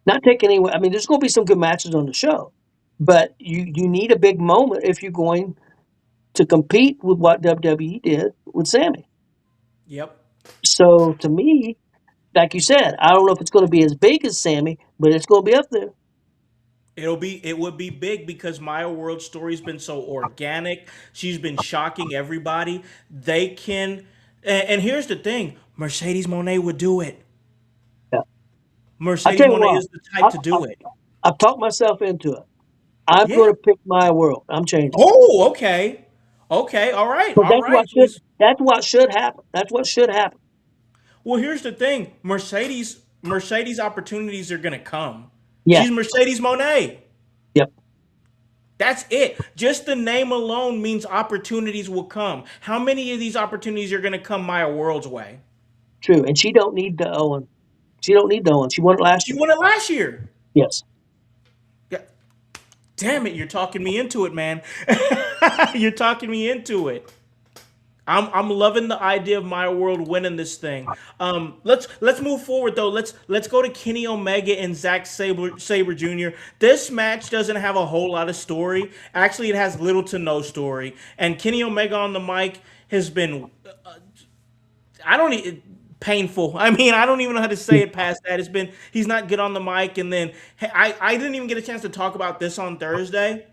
not taking any. I mean, there's going to be some good matches on the show, but you need a big moment if you're going to compete with what WWE did with Sammy. Yep. So to me, like you said, I don't know if it's going to be as big as Sammy, but it's going to be up there. It would be big because Maya World's story's been so organic. She's been shocking everybody. They can and here's the thing, Mercedes Monet would do it. Yeah. I Mercedes tell you Monet what, is the type to do it. I've talked myself into it. I'm Yeah. going to pick my world. I'm changing. Oh, okay. Okay, all right. So All right. that's what should happen. That's what should happen. Well, here's the thing. Mercedes opportunities are going to come. Yeah. She's Mercedes Monet. Yep. That's it. Just the name alone means opportunities will come. How many of these opportunities are going to come Maya World's way? True. And she don't need the Owen. She don't need the Owen. She won it last She year. won it last year. Yes. Yeah. Damn it, you're talking me into it, man. You're talking me into it. I'm loving the idea of Maya World winning this thing. Let's move forward though. Let's go to Kenny Omega and Zack Sabre Jr. This match doesn't have a whole lot of story. Actually, it has little to no story. And Kenny Omega on the mic has been I don't e- painful. I mean, I don't even know how to say it past that. He's not good on the mic. And then I didn't even get a chance to talk about this on Thursday.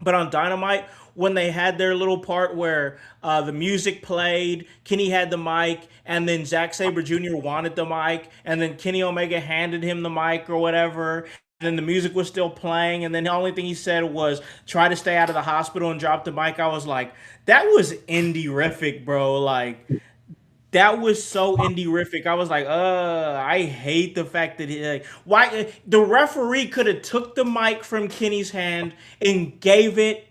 But on Dynamite, when they had their little part where the music played, Kenny had the mic, and then Zack Sabre Jr. wanted the mic, and then Kenny Omega handed him the mic or whatever, and then the music was still playing, and then the only thing he said was, try to stay out of the hospital and drop the mic. I was like, that was indie-rific, bro. Like, that was so indie-rific. I was like, I hate the fact that why the referee could have took the mic from Kenny's hand and gave it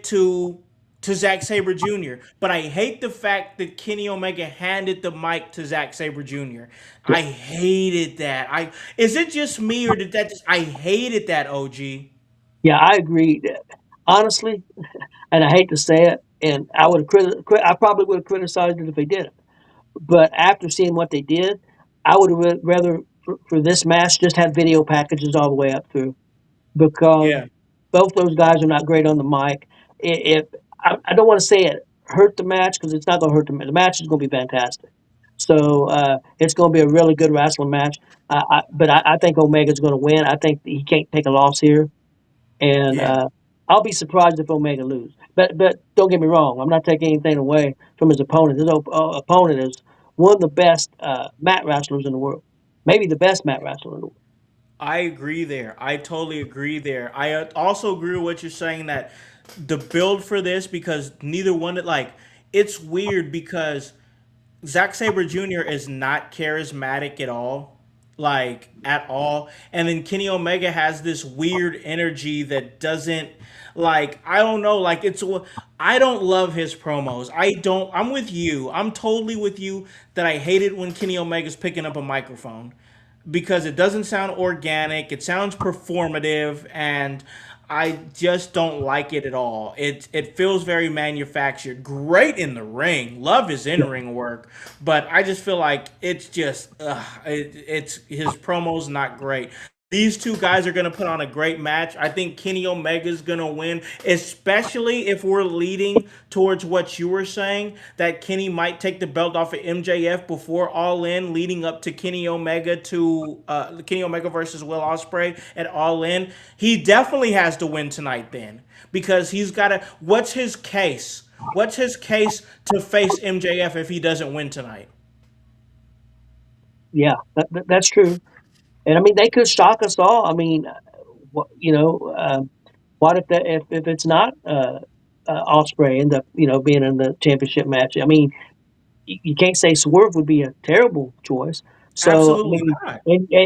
to Zack Sabre Jr. But I hate the fact that Kenny Omega handed the mic to Zack Sabre Jr. I hated that. Is it just me or did that just I hated that, OG. Yeah, I agree. Honestly, and I hate to say it, and I probably would have criticized it if they did it. But after seeing what they did, I would have rather for this match just have video packages all the way up through because Yeah. both those guys are not great on the mic. If I don't want to say it hurt the match because it's not going to hurt the match. The match is going to be fantastic. So it's going to be a really good wrestling match. But I think Omega's going to win. I think he can't take a loss here, and Yeah. I'll be surprised if Omega lose. But don't get me wrong. I'm not taking anything away from his opponent. His opponent is one of the best mat wrestlers in the world, maybe the best mat wrestler in the world. I agree there. I totally agree there. I also agree with what you're saying that the build for this because neither one it's weird because Zack Sabre Jr. is not charismatic at all. Like at all. And then Kenny Omega has this weird energy that doesn't I don't know, I don't love his promos. I'm with you. I'm totally with you that I hate it when Kenny Omega's picking up a microphone because it doesn't sound organic. It sounds performative, and I just don't like it at all. It feels very manufactured. Great in the ring, love his in ring work, but I just feel like it's just it's his promos not great. These two guys are going to put on a great match. I think Kenny Omega's going to win, especially if we're leading towards what you were saying, that Kenny might take the belt off of MJF before All In, leading up to Kenny Omega versus Will Ospreay at All In. He definitely has to win tonight then because he's got to. What's his case? What's his case to face MJF if he doesn't win tonight? Yeah, that's true. And I mean, they could shock us all. I mean, what if it's not Osprey end up being in the championship match? I mean, you can't say Swerve would be a terrible choice. So I Absolutely mean, not.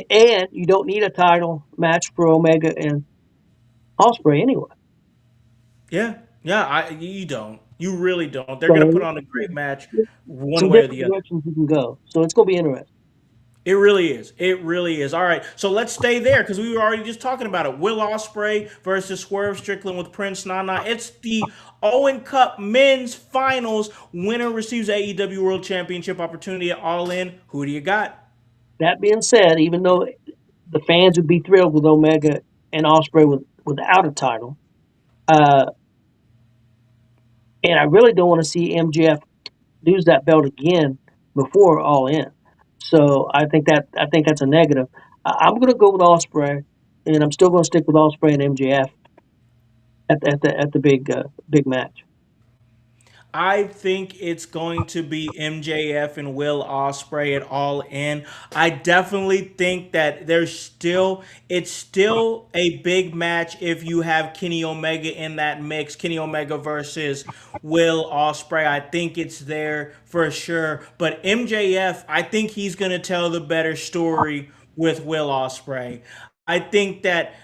and you don't need a title match for Omega and Ospreay anyway. Yeah, yeah. You don't. You really don't. They're gonna put So on a great match, one some way or different the other. directions you can go. So it's going to be interesting. It really is. It really is. All right, so let's stay there because we were already just talking about it. Will Ospreay versus Swerve Strickland with Prince Nana. It's the Owen Cup Men's Finals. Winner receives AEW World Championship opportunity at All In. Who do you got? That being said, even though the fans would be thrilled with Omega and Ospreay without a title, uh, and I really don't want to see MJF lose that belt again before All In. So I think that's a negative. I'm going to go with Ospreay, and I'm still going to stick with Ospreay and MJF at the big match. I think it's going to be MJF and Will Ospreay at All In. I definitely think that it's still a big match if you have Kenny Omega in that mix. Kenny Omega versus Will Ospreay. I think it's there for sure. But MJF, I think he's going to tell the better story with Will Ospreay. I think that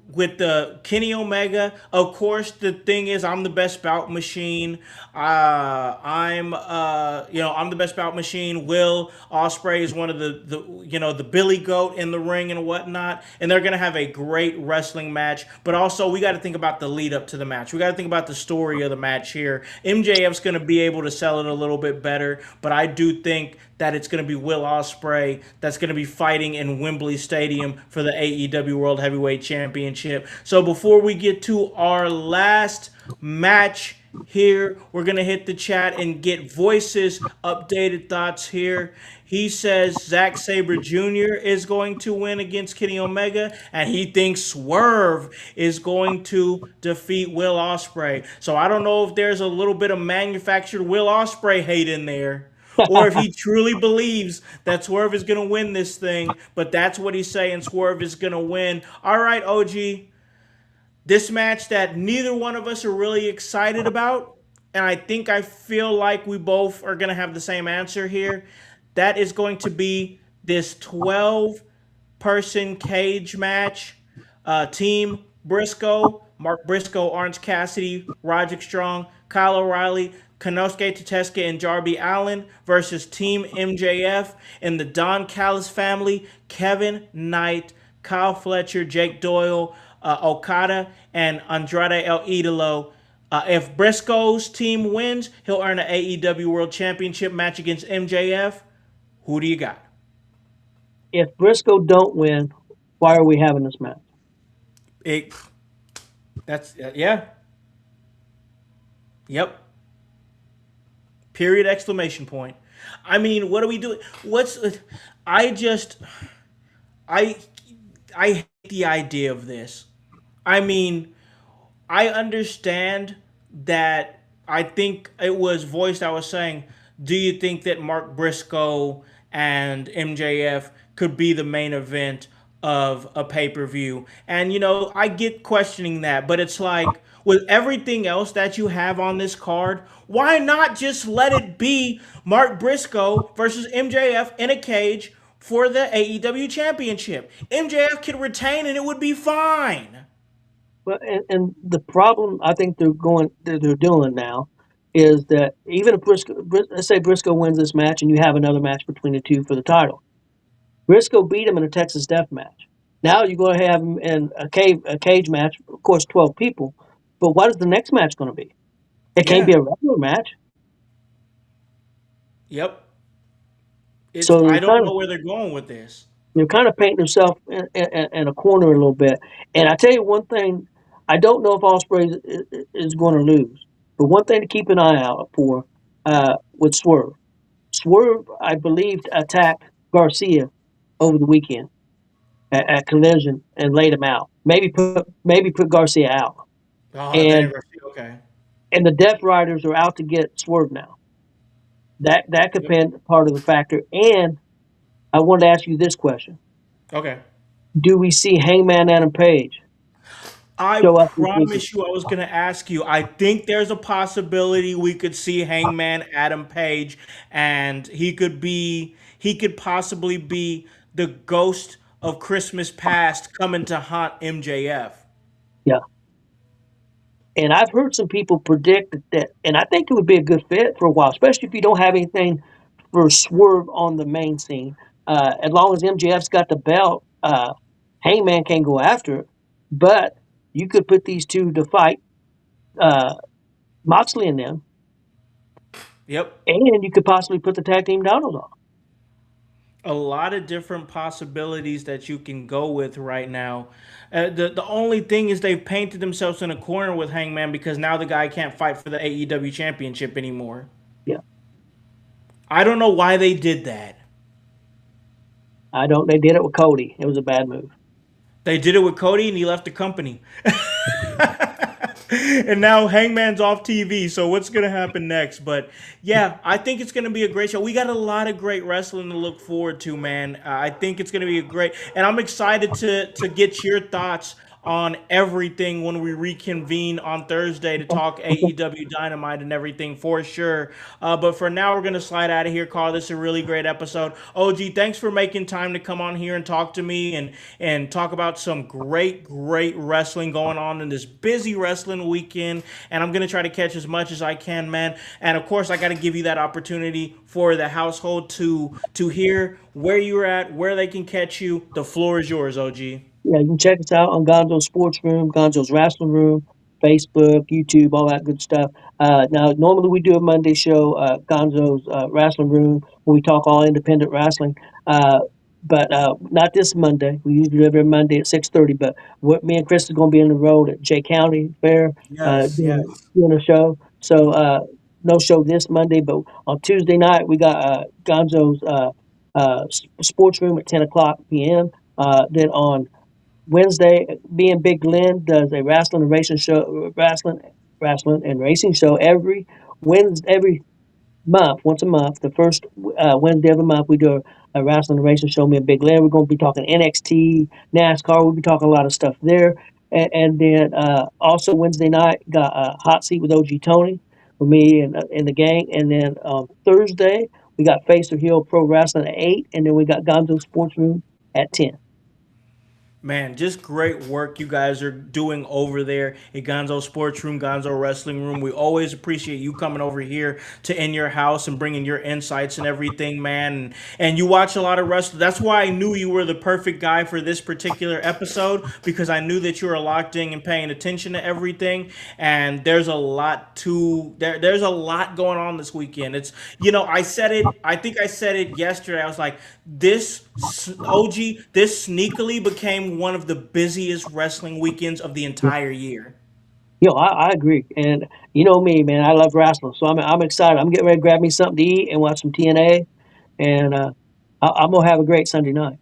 with the Kenny Omega, of course, the thing is, I'm the best bout machine. I'm the best bout machine. Will Ospreay is one of the Billy Goat in the ring and whatnot, and they're gonna have a great wrestling match. But also, we got to think about the lead up to the match. We got to think about the story of the match here. MJF's gonna be able to sell it a little bit better, but I do think that it's going to be Will Ospreay that's going to be fighting in Wembley Stadium for the AEW World Heavyweight Championship. So before we get to our last match here, we're going to hit the chat and get voices, updated thoughts here. He says Zack Sabre Jr. is going to win against Kenny Omega, and he thinks Swerve is going to defeat Will Ospreay. So I don't know if there's a little bit of manufactured Will Ospreay hate in there, or if he truly believes that Swerve is going to win this thing, but that's what he's saying. Swerve is going to win. All right, OG. This match that neither one of us are really excited about, and I feel like we both are going to have the same answer here. That is going to be this 12-person cage match. Team Briscoe, Mark Briscoe, Orange Cassidy, Roderick Strong, Kyle O'Reilly, Konosuke Tatesuka, and Darby Allin versus Team MJF and the Don Callis family, Kevin Knight, Kyle Fletcher, Jake Doyle, Okada, and Andrade El Idolo. If Briscoe's team wins, he'll earn an AEW World Championship match against MJF. Who do you got? If Briscoe don't win, why are we having this match? Yeah. Yep. Period, exclamation point. I mean, what are we doing? I hate the idea of this. I mean, I understand that. I think it was voiced. I was saying, do you think that Mark Briscoe and MJF could be the main event of a pay-per-view? And I get questioning that, but it's like with everything else that you have on this card, why not just let it be Mark Briscoe versus MJF in a cage for the AEW Championship? MJF could retain and it would be fine. Well, and the problem I think they're doing now is that even if let's say Briscoe wins this match and you have another match between the two for the title, Briscoe beat him in a Texas Death Match. Now you're going to have him in a cage match, of course, 12 people. But what is the next match going to be? It can't be a regular match. Yep. So I don't know where they're going with this. You're kind of painting yourself in a corner a little bit. And I tell you one thing, I don't know if Ospreay is going to lose. But one thing to keep an eye out for with Swerve. Swerve, I believe, attacked Garcia over the weekend at Collision and laid him out. Maybe put Garcia out. And okay. And the Death Riders are out to get Swerve now. That could be part of the factor. And I wanted to ask you this question. Okay. Do we see Hangman Adam Page I show up this weekend. promise you, I was going to ask you. I think there's a possibility we could see Hangman Adam Page, and he could possibly be the ghost of Christmas past coming to haunt MJF. Yeah. And I've heard some people predict that, and I think it would be a good fit for a while, especially if you don't have anything for Swerve on the main scene. As long as MJF's got the belt, Hangman can go after it. But you could put these two to fight Moxley in them, Yep. and you could possibly put the tag team titles on. A lot of different possibilities that you can go with right now. The only thing is they've painted themselves in a corner with Hangman because now the guy can't fight for the AEW championship anymore. Yeah. I don't know why they did that. I don't. They did it with Cody. It was a bad move. They did it with Cody and he left the company. And now Hangman's off TV, so what's going to happen next? But yeah, I think it's going to be a great show. We got a lot of great wrestling to look forward to, man. I think it's going to be a great, and I'm excited to get your thoughts on everything when we reconvene on Thursday to talk AEW Dynamite and everything for sure. But for now, we're going to slide out of here, Carl. This is a really great episode. OG, thanks for making time to come on here and talk to me and talk about some great wrestling going on in this busy wrestling weekend. And I'm going to try to catch as much as I can, man. And of course, I got to give you that opportunity for the household to hear where you're at, where they can catch you. The floor is yours, OG. Yeah, you can check us out on Gonzo's Sports Room, Gonzo's Wrestling Room, Facebook, YouTube, all that good stuff. Now, normally we do a Monday show, Gonzo's Wrestling Room, where we talk all independent wrestling. But not this Monday. We usually do every Monday at 6:30. But me and Chris is going to be on the road at Jay County Fair doing a show. So no show this Monday. But on Tuesday night, we got Gonzo's Sports Room at 10 o'clock p.m. Then on Wednesday, me and Big Glenn does a wrestling and racing show, wrestling and racing show every Wednesday, every month, once a month. The first Wednesday of the month, we do a wrestling and racing show. Me and Big Glenn, we're going to be talking NXT, NASCAR. We'll be talking a lot of stuff there. And then also Wednesday night, got a hot seat with OG Tony with me and the gang. And then Thursday, we got Face or Heel Pro Wrestling at 8, and then we got Gonzo Sports Room at 10. Man, just great work you guys are doing over there at Gonzo Sports Room, Gonzo Wrestling Room. We always appreciate you coming over here to In Your House and bringing your insights and everything, man. And you watch a lot of wrestling. That's why I knew you were the perfect guy for this particular episode, because I knew that you were locked in and paying attention to everything. And there's a lot there's a lot going on this weekend. It's, I think I said it yesterday. I was like, this sneakily became one of the busiest wrestling weekends of the entire year. I agree. And you know me, man, I love wrestling. So I'm excited. I'm getting ready to grab me something to eat and watch some TNA. And I'm going to have a great Sunday night.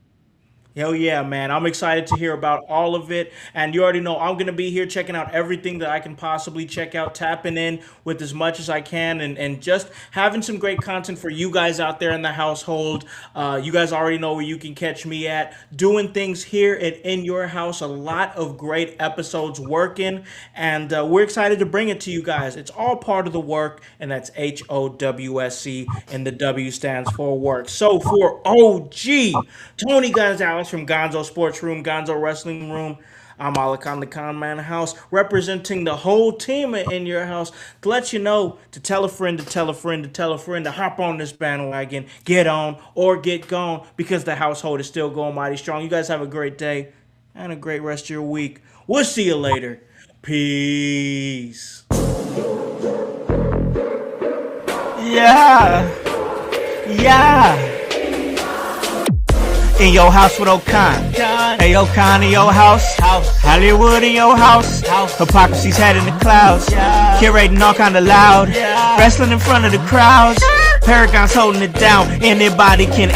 Hell yeah, man. I'm excited to hear about all of it. And you already know I'm going to be here checking out everything that I can possibly check out, tapping in with as much as I can, and just having some great content for you guys out there in the household. You guys already know where you can catch me at. Doing things here at In Your House. A lot of great episodes working. And we're excited to bring it to you guys. It's all part of the work, and that's HOWSC, and the W stands for work. So for OG Tony Gonzalez from Gonzo Sports Room, Gonzo Wrestling Room, I'm Alakhan the Con Man House, representing the whole team In Your House to let you know to tell a friend to tell a friend to tell a friend to hop on this bandwagon, get on or get gone, because the household is still going mighty strong. You guys have a great day and a great rest of your week. We'll see you later. Peace. Yeah. In your house with O'Con. Hey, O'Con in your house. Hollywood in your house. Hypocrisy's head in the clouds. Curating all kind of loud. Wrestling in front of the crowds. Paragon's holding it down. Anybody can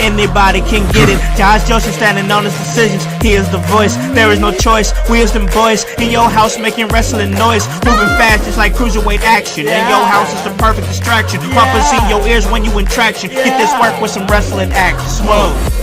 get it. Josh Joseph standing on his decisions. He is the voice. There is no choice. We is them boys in your house making wrestling noise. Moving fast just like cruiserweight action. In your house is the perfect distraction. Pumpers in your ears when you in traction. Get this work with some wrestling action. Smooth.